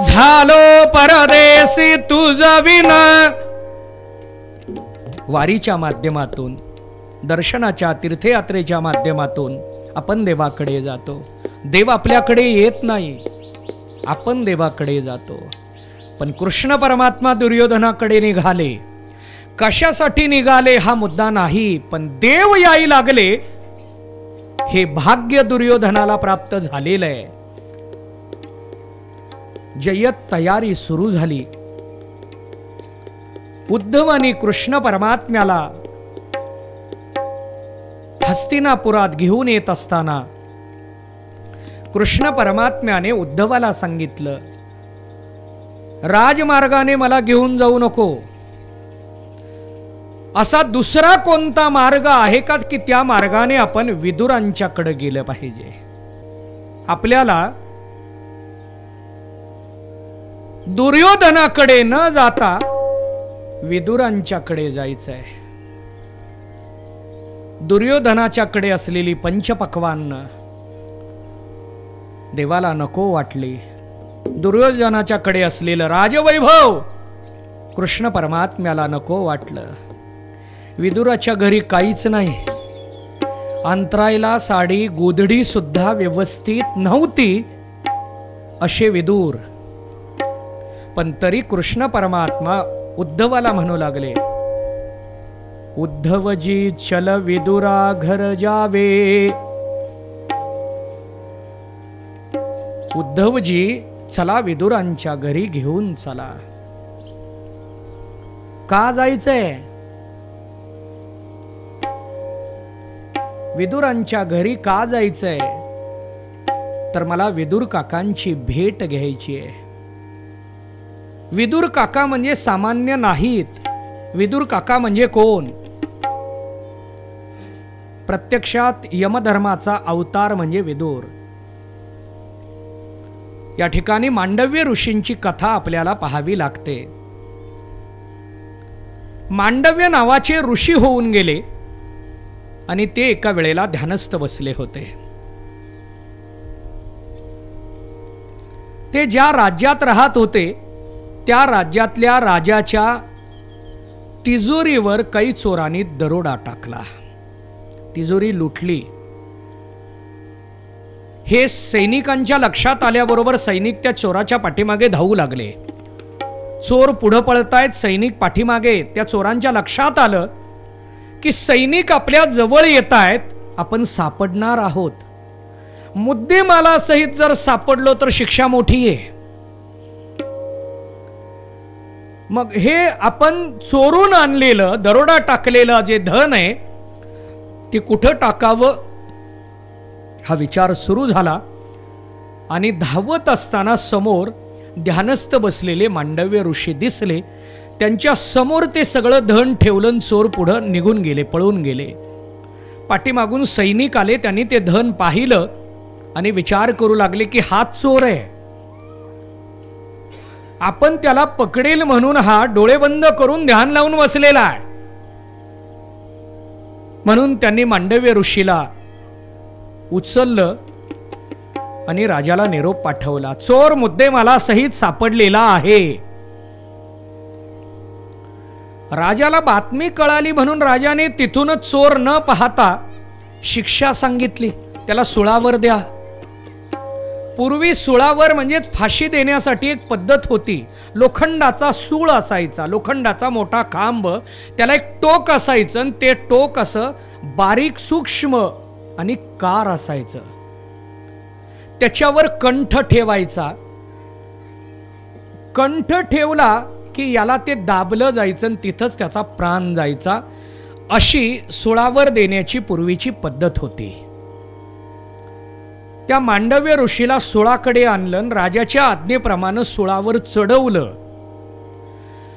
झालो परदेसी तुझ विना. वारीच्या माध्यमातून, दर्शनाच्या तीर्थयात्रेच्या माध्यमातून आपण देवाकडे जातो. देव आपल्याकडे येत नाही, आपण देवाकडे जातो. पण कृष्ण परमात्मा दुर्योधनाकडे निघाले. कशासाठी निघाले हा मुद्दा नाही, पण देव याई लागले हे भाग्य दुर्योधनाला प्राप्त झालेलं आहे. जय्यत तयारी सुरू झाली. उद्धवानी कृष्ण परमात्म्याला हस्तिनापुरात घेऊन येत असताना कृष्ण परमात्म्याने उद्धवाला सांगितलं, राजमार्गाने मला घेऊन जाऊ नको. असा दुसरा कोणता मार्ग आहे का की त्या मार्गाने आपण विदुरांच्याकडे गेलं पाहिजे. आपल्याला दुर्योधनाकडे न जाता विदुरांच्याकडे जायचंय. दुर्योधनाच्याकडे असलेली पंचपक्वान्न देवाला नको वाटली. दुर्योधनाच्याकडे असलेलं राजवैभव कृष्ण परमात्म्याला नको वाटलं. विदुराच्या घरी काहीच नाही. अंतरायला साडी गोधडी सुद्धा व्यवस्थित नव्हती असे विदुर. पण तरी कृष्ण परमात्मा उद्धवाला म्हणू लागले, उद्धवजी चल विदुरा घर जावे. उद्धवजी चला विदुरांच्या घरी घेऊन चला. का जायचंय? विदुरांच्या घरी का जायचंय? तर मला विदुर काकांची भेट घ्यायची आहे. विदुर काका म्हणजे सामान्य नाहीत. विदुर काका म्हणजे कोण? प्रत्यक्षात यमधर्माचा अवतार म्हणजे विदुर. या ठिकाणी मांडव्य ऋषींची कथा आपल्याला पाहावी लागते. मांडव्य नावाचे ऋषी होऊन गेले आणि ते एका वेळेला ध्यानस्थ बसले होते. ते ज्या राज्यात राहत होते त्या राज्यातल्या राजाच्या तिजोरीवर काही चोरांनी दरोडा टाकला. तिजोरी लुटली. हे सैनिकांच्या लक्षात आल्याबरोबर सैनिक त्या चोराच्या पाठीमागे धावू लागले. चोर पुढे पळतायत, सैनिक पाठीमागे. त्या चोरांच्या लक्षात आलं की सैनिक आपल्या जवळ येत आहेत, आपण सापडणार आहोत. मुद्देमाला सहित जर सापडलो तर शिक्षा मोठी आहे. मग हे आपण चोरून आणलेलं, दरोडा टाकलेलं जे धन आहे ते कुठं टाकावं हा विचार सुरू झाला. आणि धावत असताना समोर ध्यानस्थ बसलेले मांडव्य ऋषी दिसले. त्यांच्या समोर ते सगळं धन ठेवलं. चोर पुढं निघून गेले, पळून गेले. पाठीमागून सैनिक आले. त्यांनी ते धन पाहिलं आणि विचार करू लागले की हा चोर आहे, आपण त्याला पकडेल म्हणून हा डोळे बंद करून ध्यान लावून बसलेला आहे. म्हणून त्यांनी मांडव्य ऋषीला उचललं आणि राजाला निरोप पाठवला. चोर मुद्देमाला सहित सापडलेला आहे. राजाला बातमी कळाली म्हणून राजाने तिथूनच चोर न पाहता शिक्षा सांगितली, त्याला सुळावर द्या. पूर्वी सुळावर म्हणजे फाशी देण्यासाठी एक पद्धत होती. लोखंडाचा सूळ असायचा, लोखंडाचा मोठा खांब, त्याला एक टोक असायचं आणि ते टोक असं बारीक सूक्ष्म आणि कार असायचं. त्याच्यावर कंठ ठेवायचा. कंठ ठेवला की याला ते दाबलं जायचं आणि तिथंच त्याचा प्राण जायचा. अशी सुळावर देण्याची पूर्वीची पद्धत होती. त्या मांडव्य ऋषीला सुळाकडे आणलं, राजाच्या आज्ञेप्रमाणे सुळावर चढवलं.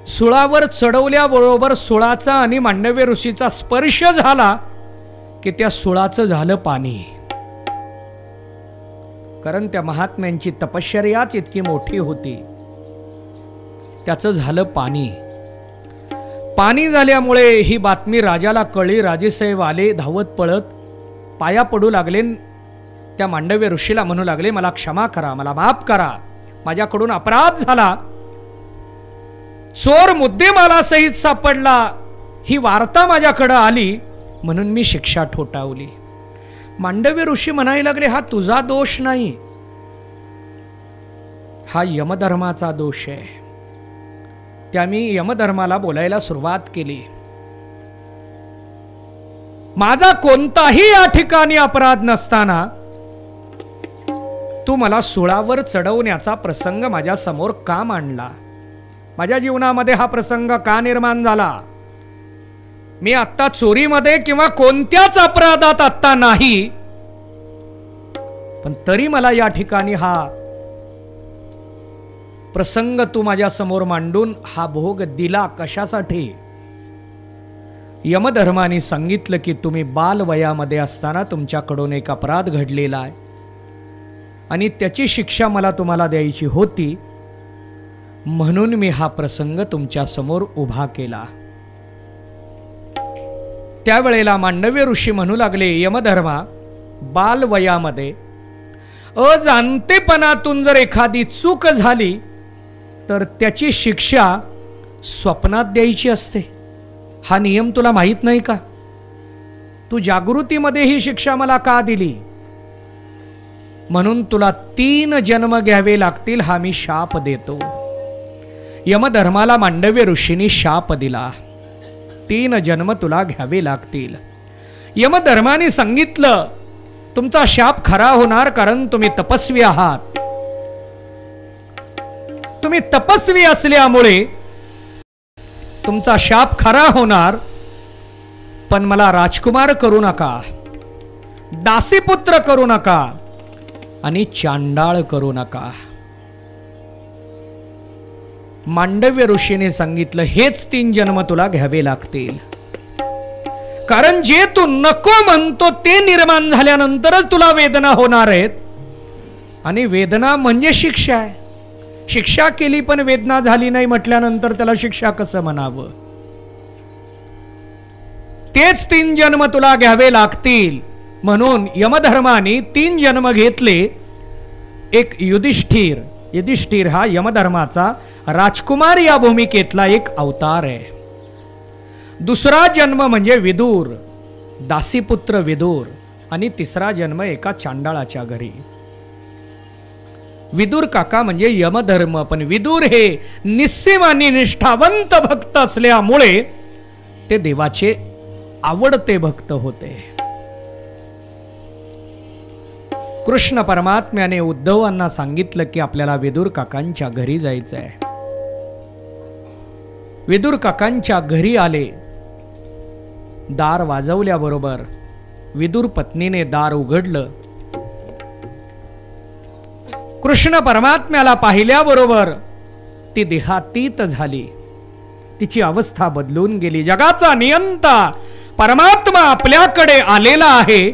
सुळावर चढवल्याबरोबर सुळाचा आणि मांडव्य ऋषीचा स्पर्श झाला की त्या सुळाचं झालं पाणी. कारण त्या महात्म्यांची तपश्चर्याच इतकी मोठी होती. त्याचं झालं पाणी. पाणी झाल्यामुळे ही बातमी राजाला कळली. राजेसाहेब आले धावत पळत, पाया पडू लागले. त्या मांडव्य ऋषीला म्हणू लागले, मला क्षमा करा, मला माफ करा, माझ्याकडून अपराध झाला. चोर मुद्देमाला सहित सापडला, ही वार्ता माझ्याकडे आली म्हणून मी शिक्षा ठोठावली. मांडव्य ऋषी म्हणायला लागले, हा तुझा दोष नाही, हा यमधर्माचा दोष आहे. त्याने यमधर्माला बोलायला सुरुवात केली. माझा कोणताही या ठिकाणी अपराध नसताना तू मला सुळावर चढवण्याचा प्रसंग माझ्या समोर का मांडला? माझ्या जीवनामध्ये हा प्रसंग का निर्माण झाला? मी आत्ता चोरीमध्ये किंवा कोणत्याच अपराधात आत्ता नाही, पण तरी मला या ठिकाणी हा प्रसंग तू माझ्या समोर मांडून हा भोग दिला कशासाठी? यमधर्माने सांगितलं की तुम्ही बालवयामध्ये असताना तुमच्याकडून एक अपराध घडलेला आहे आणि त्याची शिक्षा मला तुम्हाला द्यायची होती, म्हणून मी हा प्रसंग तुमच्या समोर उभा केला. त्यावेळेला मांडव्य ऋषी म्हणू लागले, यमधर्मा, बालवयामध्ये अजाणतेपणातून जर एखादी चूक झाली तर त्याची शिक्षा स्वप्नात द्यायची असते. हा नियम तुला माहित नाही का? तू जागृतीमध्ये ही शिक्षा मला का दिली? म्हणून तुला 3 जन्म घ्यावे लागतील, हा मी शाप देतो. यमधर्माला मांडव्य ऋषींनी शाप दिला, 3 जन्म तुला घ्यावे लागतील. यमधर्माने सांगितलं, तुमचा शाप खरा होणार, कारण तुम्ही तपस्वी आहात. तुम्ही तपस्वी असल्यामुळे तुमचा शाप खरा होणार, पण मला राजकुमार करू नका, दासीपुत्र करू नका आणि चांडाळ करू नका. मांडव्य ऋषीने सांगितलं, हेच 3 जन्म तुला घ्यावे लागतील, कारण जे तू नको म्हणतो ते निर्माण झाल्यानंतरच तुला वेदना होणार आहेत, आणि वेदना म्हणजे शिक्षा आहे. शिक्षा केली पण वेदना झाली नाही म्हटल्यानंतर त्याला शिक्षा कसं म्हणावं? तेच 3 जन्म तुला घ्यावे लागतील. म्हणून यमधर्माने 3 जन्म घेतले. एक युधिष्ठिर हा यमधर्माचा राजकुमार या भूमिकेतला एक अवतार आहे. दुसरा जन्म म्हणजे विदूर, दासीपुत्र विदूर, आणि तिसरा जन्म एका चांडाळाच्या घरी. विदूर काका म्हणजे यमधर्म, पण विदूर हे निस्सीम आणि निष्ठावंत भक्त असल्यामुळे ते देवाचे आवडते भक्त होते. कृष्ण परमात्म्याने उद्धवांना सांगितलं की आपल्याला विदूर काकांच्या घरी जायचं आहे. विदूर काकांच्या घरी आले. दार वाजवल्याबरोबर विदूर पत्नीने दार उघडलं. कृष्ण परमात्म्याला पाहिल्याबरोबर ती देहातीत झाली. तिची अवस्था बदलून गेली. जगाचा नियंता परमात्मा आपल्याकडे आलेला आहे,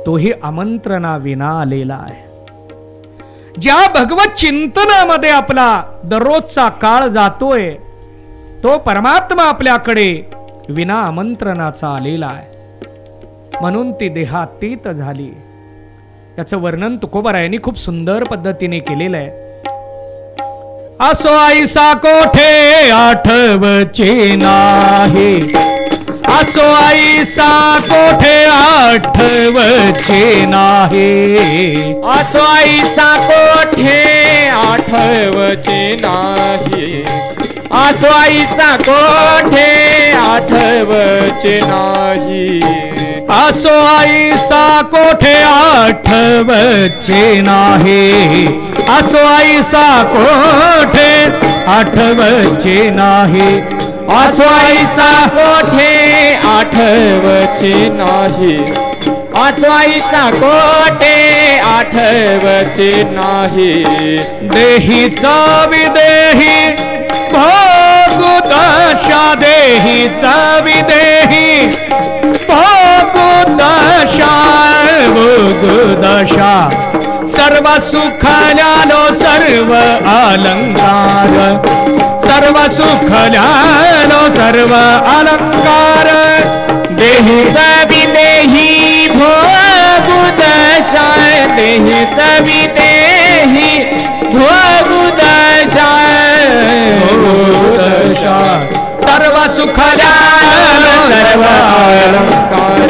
तोही आमंत्रणा विना आलेला आहे. ज्या भगवत चिंतनामध्ये आपला दररोजचा काळ जातोय, तो परमात्मा आपल्याकडे विना आमंत्रणाचा आलेला आहे, म्हणून ती देहातीत झाली. त्याचं वर्णन तुकोबारायांनी खूप सुंदर पद्धतीने केलेलं आहे. असो आईसा कोठे आठवचे नाही, असो आईसा कोठे आठवचे नाही, असो आईसा कोठे आठवचे नाही, असो आईसा कोठे आठवचे नाही, असो आईसा कोठे आठवचे नाही, असो आईसा कोठे आठवचे नाही, असो आईसा कोठे आठवचे नाही, असो आईसा कोठे आठवचे नाही, देहीचा विदेही भोगू दशा, देहीचा विदेही भोगू दशा, भोगू दशा, सर्व सुखल्यालो सर्व अलंकार, सर्व सुखल्यालो सर्व अलंकार, देहीचा विदेही भोगू दशा, देहीचा विदेही भोगू दशा, भोगू दशा, सर्व सुखल्यालो सर्व अलंकार,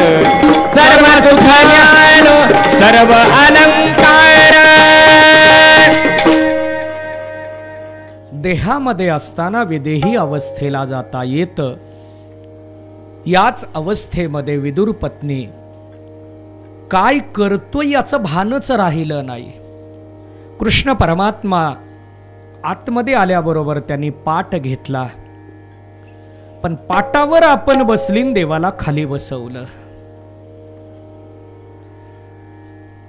सर्व सुखल्यालो सर्व अलंकार. देहामध्ये असताना विदेही अवस्थेला जाता येतं. याच अवस्थेमध्ये विदुर पत्नी काय करतोय याचं भानच राहिलं नाही. कृष्ण परमात्मा आतमध्ये आल्याबरोबर त्यांनी पाठ घेतला, पण पाटावर आपण बसलीन देवाला खाली बसवलं.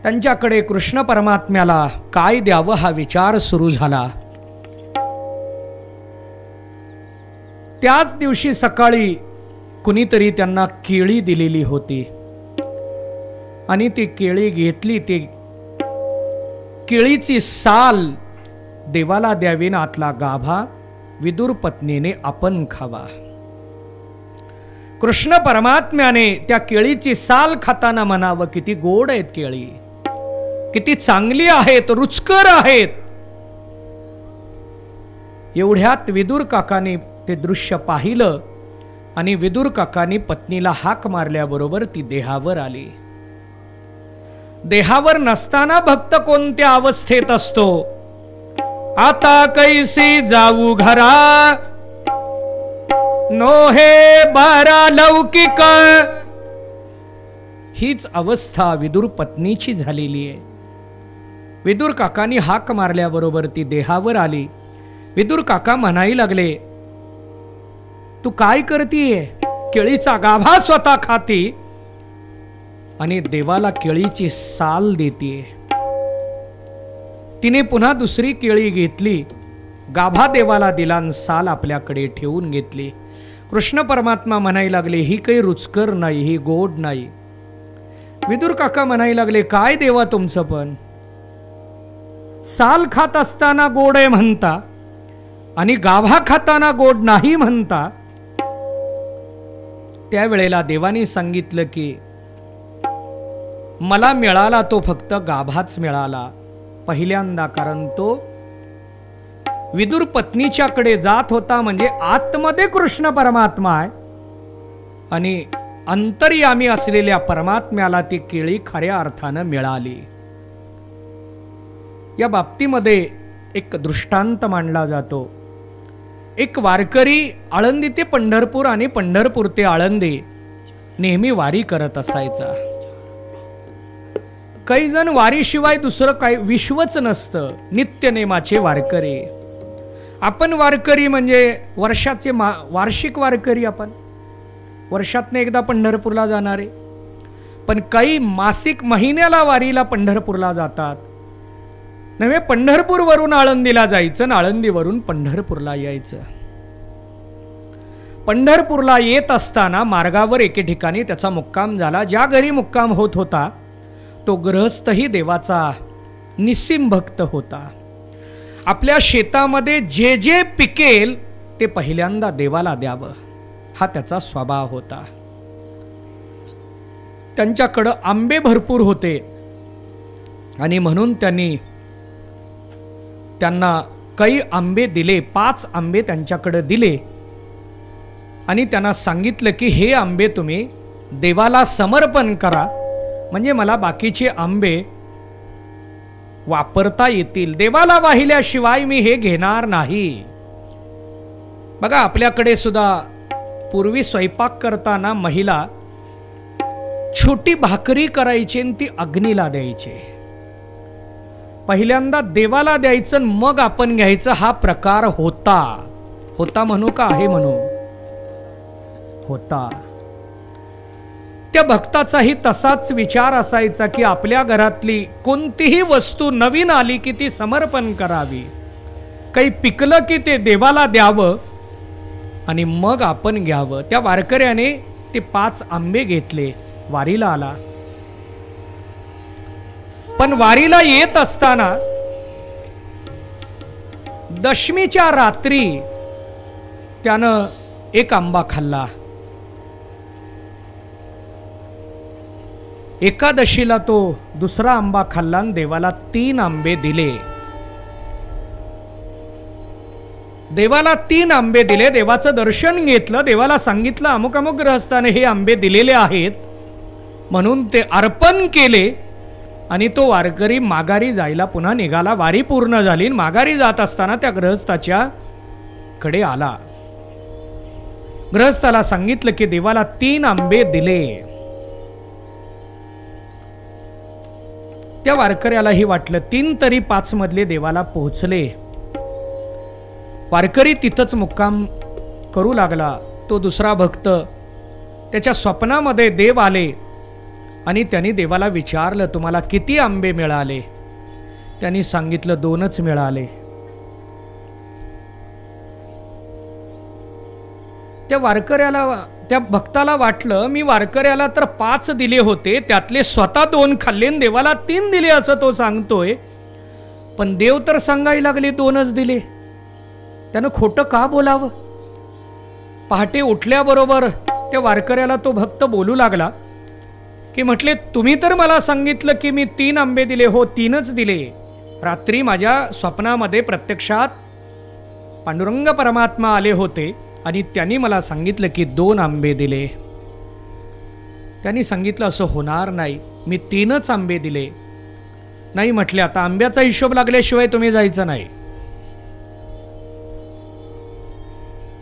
त्यांच्याकडे कृष्ण परमात्म्याला काय द्यावं हा विचार सुरू झाला. त्याच दिवशी सकाळी कुणीतरी त्यांना केळी दिलेली होती आणि ती केळी घेतली. ती केळीची साल देवाला द्यावी ना आतला गाभा विदुर पत्नीने आपण खावा. कृष्ण परमात्म्याने त्या केळीची साल खाताना म्हणावं, किती गोड आहेत केळी, किती चांगली आहेत, रुचकर आहेत. एवढ्यात विदुर काकाने ते दृश्य पाहिलं आणि विदुर काकाने पत्नीला हाक मारल्याबरोबर ती देहावर आली. देहावर नसताना भक्त कोणत्या अवस्थेत असतो? आता कैसी जाऊ घरा, नोहे बारा लौकिक, हीच अवस्था विदुर पत्नीची झालेली आहे. विदुर काकांनी हाक मारल्याबरोबर ती देहावर आली. विदुर काका म्हणायला लागले, तू काय करतीये? केळीचा गाभा स्वतः खाती आणि देवाला केळीची साल देतीये. तिने पुन्हा दुसरी केळी घेतली, गाभा देवाला दिला आणि साल आपल्याकडे ठेवून घेतली. कृष्ण परमात्मा म्हणायला लागले, ही काही रुचकर नाही, ही गोड नाही. विदुर काका म्हणायला लागले, काय देवा तुमचं पण, साल खात असताना गोड आहे म्हणता आणि गाभा खाताना गोड नाही म्हणता. त्यावेळेला देवाने सांगितलं की मला मिळाला तो फक्त गाभाच मिळाला पहिल्यांदा, कारण तो विदुर पत्नीच्याकडे जात होता. म्हणजे आतमध्ये कृष्ण परमात्मा आहे आणि अंतर्यामी असलेल्या परमात्म्याला ती केळी खऱ्या अर्थानं मिळाली. या बाबतीमध्ये एक दृष्टांत मांडला जातो. एक वारकरी आळंदी ते पंढरपूर आणि पंढरपूर ते आळंदी नेहमी वारी करत असायचा. काही जण वारीशिवाय दुसरं काही विश्वच नसतं, नित्यनेमाचे वारकरी. आपण वारकरी म्हणजे वर्षाचे वार्षिक वारकरी, आपण वर्षातनं एकदा पंढरपूरला जाणारे. पण काही मासिक महिन्याला वारीला पंढरपूरला जातात. नव्हे, पंढरपूरवरून आळंदीला जायचं आणि आळंदीवरून पंढरपूरला यायचं. पंढरपूरला येत असताना मार्गावर एके ठिकाणी त्याचा मुक्काम झाला. ज्या घरी मुक्काम होत होता तो गृहस्थही देवाचा निस्सीम भक्त होता. आपल्या शेतामध्ये जे जे पिकेल ते पहिल्यांदा देवाला द्यावं हा त्याचा स्वभाव होता. त्यांच्याकडं आंबे भरपूर होते. आणि म्हणून त्यांना काही आंबे दिले, 5 आंबे त्यांच्याकडे दिले आणि त्यांना सांगितलं की हे आंबे तुम्ही देवाला समर्पण करा, म्हणजे मला बाकीचे आंबे वापरता येतील, देवाला वाहिल्याशिवाय मी हे घेणार नाही. बघा आपल्याकडे सुद्धा पूर्वी स्वयंपाक करताना महिला छोटी भाकरी करायची आणि ती अग्नीला द्यायची. पहिल्यांदा देवाला द्यायचं मग आपण घ्यायचं, हा प्रकार होता म्हणू का आहे म्हणू, होता. त्या भक्ताचाही तसाच विचार असायचा की आपल्या घरातली कोणतीही वस्तू नवीन आली की ती समर्पण करावी, काही पिकलं की ते देवाला द्यावं आणि मग आपण घ्यावं. त्या वारकऱ्याने ते 5 आंबे घेतले, वारीला आला. पण वारीला येत असताना दशमीच्या रात्री त्यानं एक आंबा खाल्ला. एकादशीला तो दुसरा आंबा खाल्ला आणि देवाला 3 आंबे दिले. देवाला 3 आंबे दिले, देवाचं दर्शन घेतलं, देवाला सांगितलं अमुक अमुक ग्रहस्थाने हे आंबे दिलेले आहेत म्हणून ते अर्पण केले. आणि तो वारकरी माघारी जायला पुन्हा निघाला. वारी पूर्ण झाली, माघारी जात असताना त्या गृहस्थाच्या कडे आला. गृहस्थाला सांगितलं की देवाला 3 आंबे दिले. त्या वारकऱ्यालाही वाटलं 3 तरी 5 मधले देवाला पोहोचले. वारकरी तिथंच मुक्काम करू लागला. तो दुसरा भक्त, त्याच्या स्वप्नामध्ये देव आले आणि त्यांनी देवाला विचारलं तुम्हाला किती आंबे मिळाले. त्यांनी सांगितलं 2च मिळाले. त्या भक्ताला वाटलं मी वारकऱ्याला तर 5 दिले होते, त्यातले स्वतः 2 खाल्ले, देवाला 3 दिले असं तो सांगतोय, पण देव तर सांगायला लागले 2च दिले. त्यानं खोटं का बोलावं. पहाटे उठल्याबरोबर त्या वारकऱ्याला तो भक्त बोलू लागला की म्हटले तुम्ही तर मला सांगितलं की मी 3 आंबे दिले. हो 3च दिले. रात्री माझ्या स्वप्नामध्ये प्रत्यक्षात पांडुरंग परमात्मा आले होते आणि त्यांनी मला सांगितलं की 2 आंबे दिले. त्यांनी सांगितलं असं होणार नाही, मी 3च आंबे दिले. नाही म्हटले आता आंब्याचा हिशोब लागल्याशिवाय तुम्ही जायचं नाही.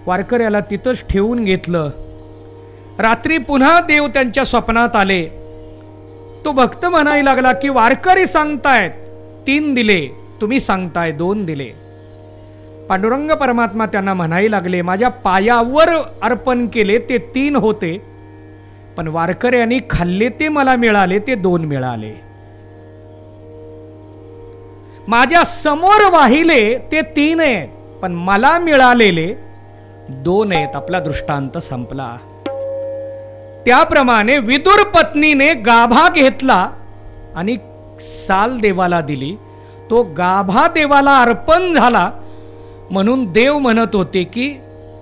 वारकऱ्याला तिथंच ठेवून घेतलं. रात्री पुन्हा देव त्यांच्या स्वप्नात आले. तो भक्त म्हणायला लागला की वारकरी सांगतायत 3 दिले, तुम्ही सांगताय 2 दिले. पांडुरंग परमात्मा त्यांना म्हणायला लागले माझ्या पायावर अर्पण केले ते 3 होते, पण वारकऱ्यांनी खाल्ले ते मला मिळाले ते 2 मिळाले. माझ्या समोर वाहिले ते 3 आहेत, पण मला मिळालेले 2 आहेत. आपला दृष्टांत संपला. त्याप्रमाणे विदुर पत्नीने गाभा घेतला आणि साल देवाला दिली. तो गाभा देवाला अर्पण झाला म्हणून देव म्हणत होते की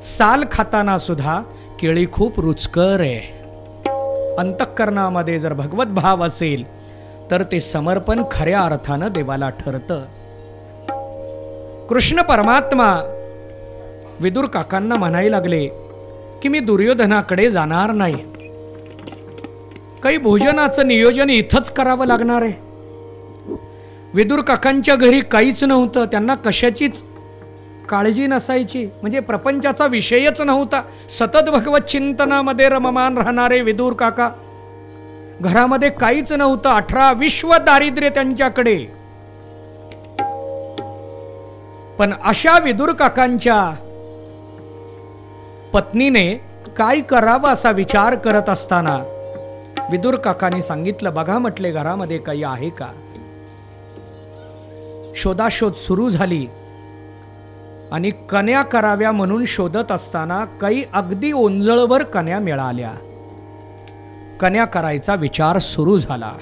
साल खाताना सुद्धा केळी खूप रुचकर आहे. अंतःकरणामध्ये जर भगवत भाव असेल तर ते समर्पण खऱ्या अर्थानं देवाला ठरतं. कृष्ण परमात्मा विदुर काकांना म्हणायला लागले की मी दुर्योधनाकडे जाणार नाही, काही भोजनाचं नियोजन इथंच करावं लागणार आहे. विदुर काकांच्या घरी काहीच नव्हतं, त्यांना कशाचीच काळजी नसायची, म्हणजे प्रपंचाचा विषयच नव्हता. सतत भगवत चिंतनामध्ये रममान राहणारे विदुर काका, घरामध्ये काहीच नव्हतं. 18 विश्व दारिद्र्य त्यांच्याकडे. पण अशा विदुर काकांच्या पत्नीने काय करावं असा विचार करत असताना विदुर काकांनी सांगितलं बघा म्हटले घरामध्ये काही आहे का. शोधाशोध सुरू झाली आणि कन्या कराव्या म्हणून शोधत असताना काही अगदी ओंजळवर कन्या मिळाल्या. कन्या करायचा विचार सुरू झाला.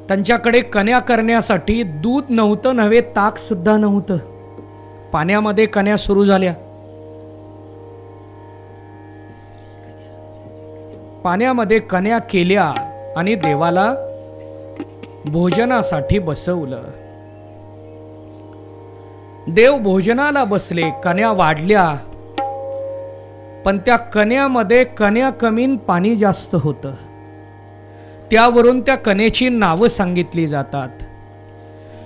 त्यांच्याकडे कन्या करण्यासाठी दूध नव्हतं, नव्हे ताक सुद्धा नव्हतं. पाण्यामध्ये कन्या सुरू झाल्या. पाण्यामध्ये कन्या केल्या आणि देवाला भोजनासाठी बसवलं. देव भोजनाला बसले, कन्या वाढल्या, पण त्या कन्यामध्ये कन्या कमीन पाणी जास्त होतं. त्यावरून त्या कन्याची नावं सांगितली जातात.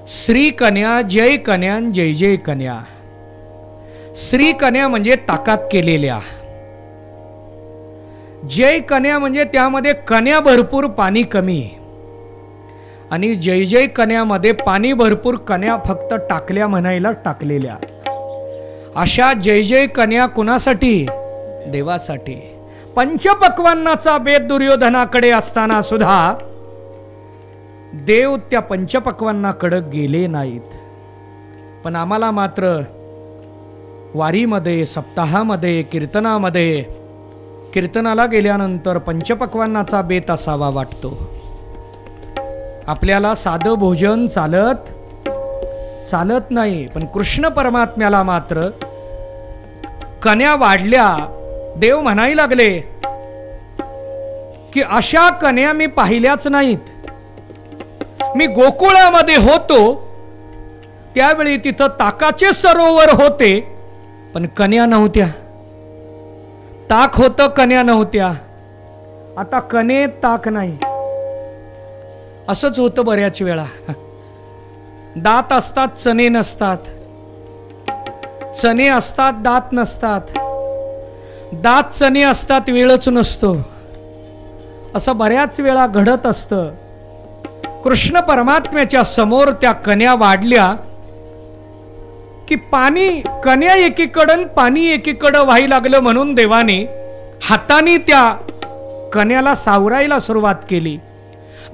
श्री कन्या, जय कन्या, जय जय कन्या. श्री कन्या म्हणजे ताकात केलेल्या, जय कन्या म्हणजे त्यामध्ये कन्या भरपूर पाणी कमी, आणि जय जय कन्यामध्ये पाणी भरपूर कन्या फक्त टाकल्या म्हणायला टाकलेल्या. अशा जय जय कन्या कुणासाठी? देवासाठी. पंचपक्वान्नाचा बेत दुर्योधनाकडे असताना सुद्धा देव त्या पंचपक्वान्नाकडे गेले नाहीत. पण आम्हाला मात्र वारीमध्ये, सप्ताहामध्ये, कीर्तनामध्ये, कीर्तनाला गेल्यानंतर पंचपक्वान्नाचा बेत असावा वाटतो. आपल्याला साधं भोजन चालत नाही, पण कृष्ण परमात्म्याला मात्र कन्या वाढल्या. देव म्हणायला लागले की अशा कन्या मी पाहिल्याच नाहीत. मी गोकुळामध्ये होतो त्यावेळी तिथं ताकाचे सरोवर होते, पण कन्या नव्हत्या. ताक होतं, कन्या नव्हत्या. आता कन्येत ताक नाही. असंच होतं बऱ्याच वेळा. दात असतात, चणे नसतात. चणे असतात, दात नसतात. दात चणे असतात, वेळच नसतो. असं बऱ्याच वेळा घडत असतं. कृष्ण परमात्म्याच्या समोर त्या कन्या वाढल्या की पाणी, कन्या एकीकडं पाणी एकीकडं व्हायला लागलं, म्हणून देवाने हाताने त्या कन्याला सावरायला सुरुवात केली.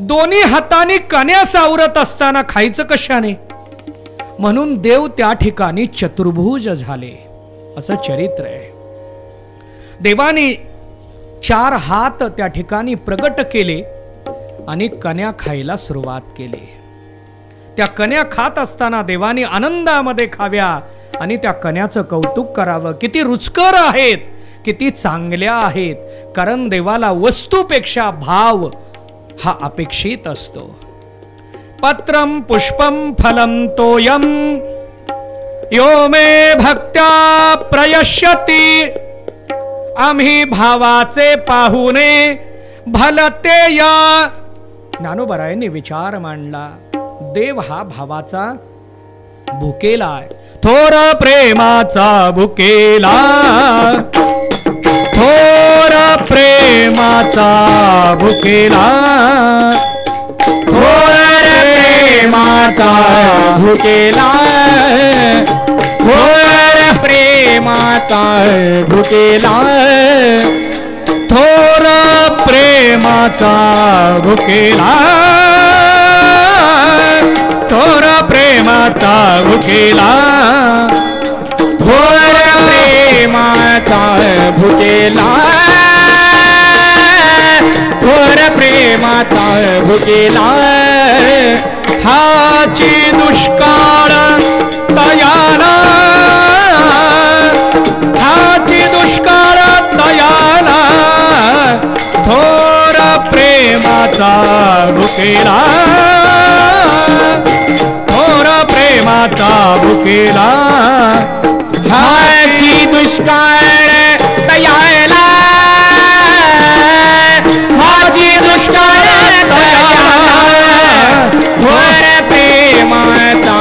दोन्ही हाताने कन्या सावरत असताना खायचं कशाने? म्हणून देव त्या ठिकाणी चतुर्भुज झाले, असं चरित्र आहे. देवाने 4 हात त्या ठिकाणी प्रगट केले आणि कन्या खायला सुरुवात केली. त्या कन्या खात असताना देवाने आनंदामध्ये खाव्या आणि त्या कन्याचं कौतुक करावं. किती रुचकर आहेत, किती चांगल्या आहेत. कारण देवाला वस्तूपेक्षा भाव हा अपेक्षित असतो. पत्रम पुष्पम फलम तोयम यो मे भक्त्या प्रयश्यती. आम्ही भावाचे पाहुणे भलते या. ज्ञानोबरायांनी विचार मांडला. देव हा भावाचा भुकेला आहे. थोर प्रेमाचा भुकेला, थोर प्रेमाचा भुकेला, थोर प्रेमाचा भुकेला, थोर प्रेमाचा भुकेला, थोर प्रेमाचा भुकेला, थोर प्रेमाचा भुकेला, थोर प्रेमाचा भुकेला, थोर प्रेमाचा भुकेला. हाची दुष्काळ दयाला, हाची दुष्काळ दयाला, थोर प्रेमाचा भुकेला, थोर प्रेमाचा भुकेला. हाची दुष्काळ दयाला, हाची दुष्काळ दयाला, थोर प्रेमाचा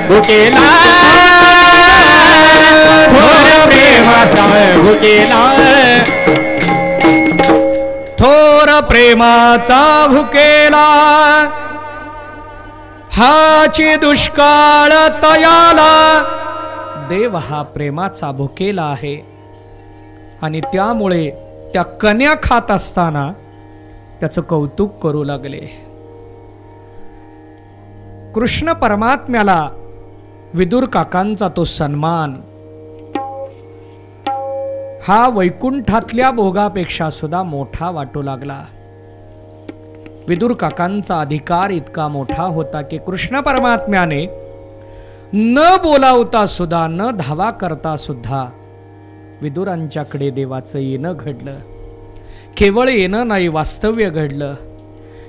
भुकेला, थोर प्रेमाचा भुकेला, थोर प्रेमाचा भुकेला. हाची दुष्काळ तयाला. देव हा प्रेमाचा भुकेला आहे आणि त्यामुळे त्या कन्या खात असताना त्याचं कौतुक करू लागले. कृष्ण परमात्म्याला विदुर काकांचा तो सन्मान हा वैकुंठातल्या भोगापेक्षा सुद्धा मोठा वाटू लागला. विदुर काकांचा अधिकार इतका मोठा होता की कृष्ण परमात्म्याने न बोलावता सुद्धा, न धावा करता सुद्धा विदुरांच्याकडे देवाचं येणं घडलं. केवळ येणं नाही, वास्तव्य घडलं.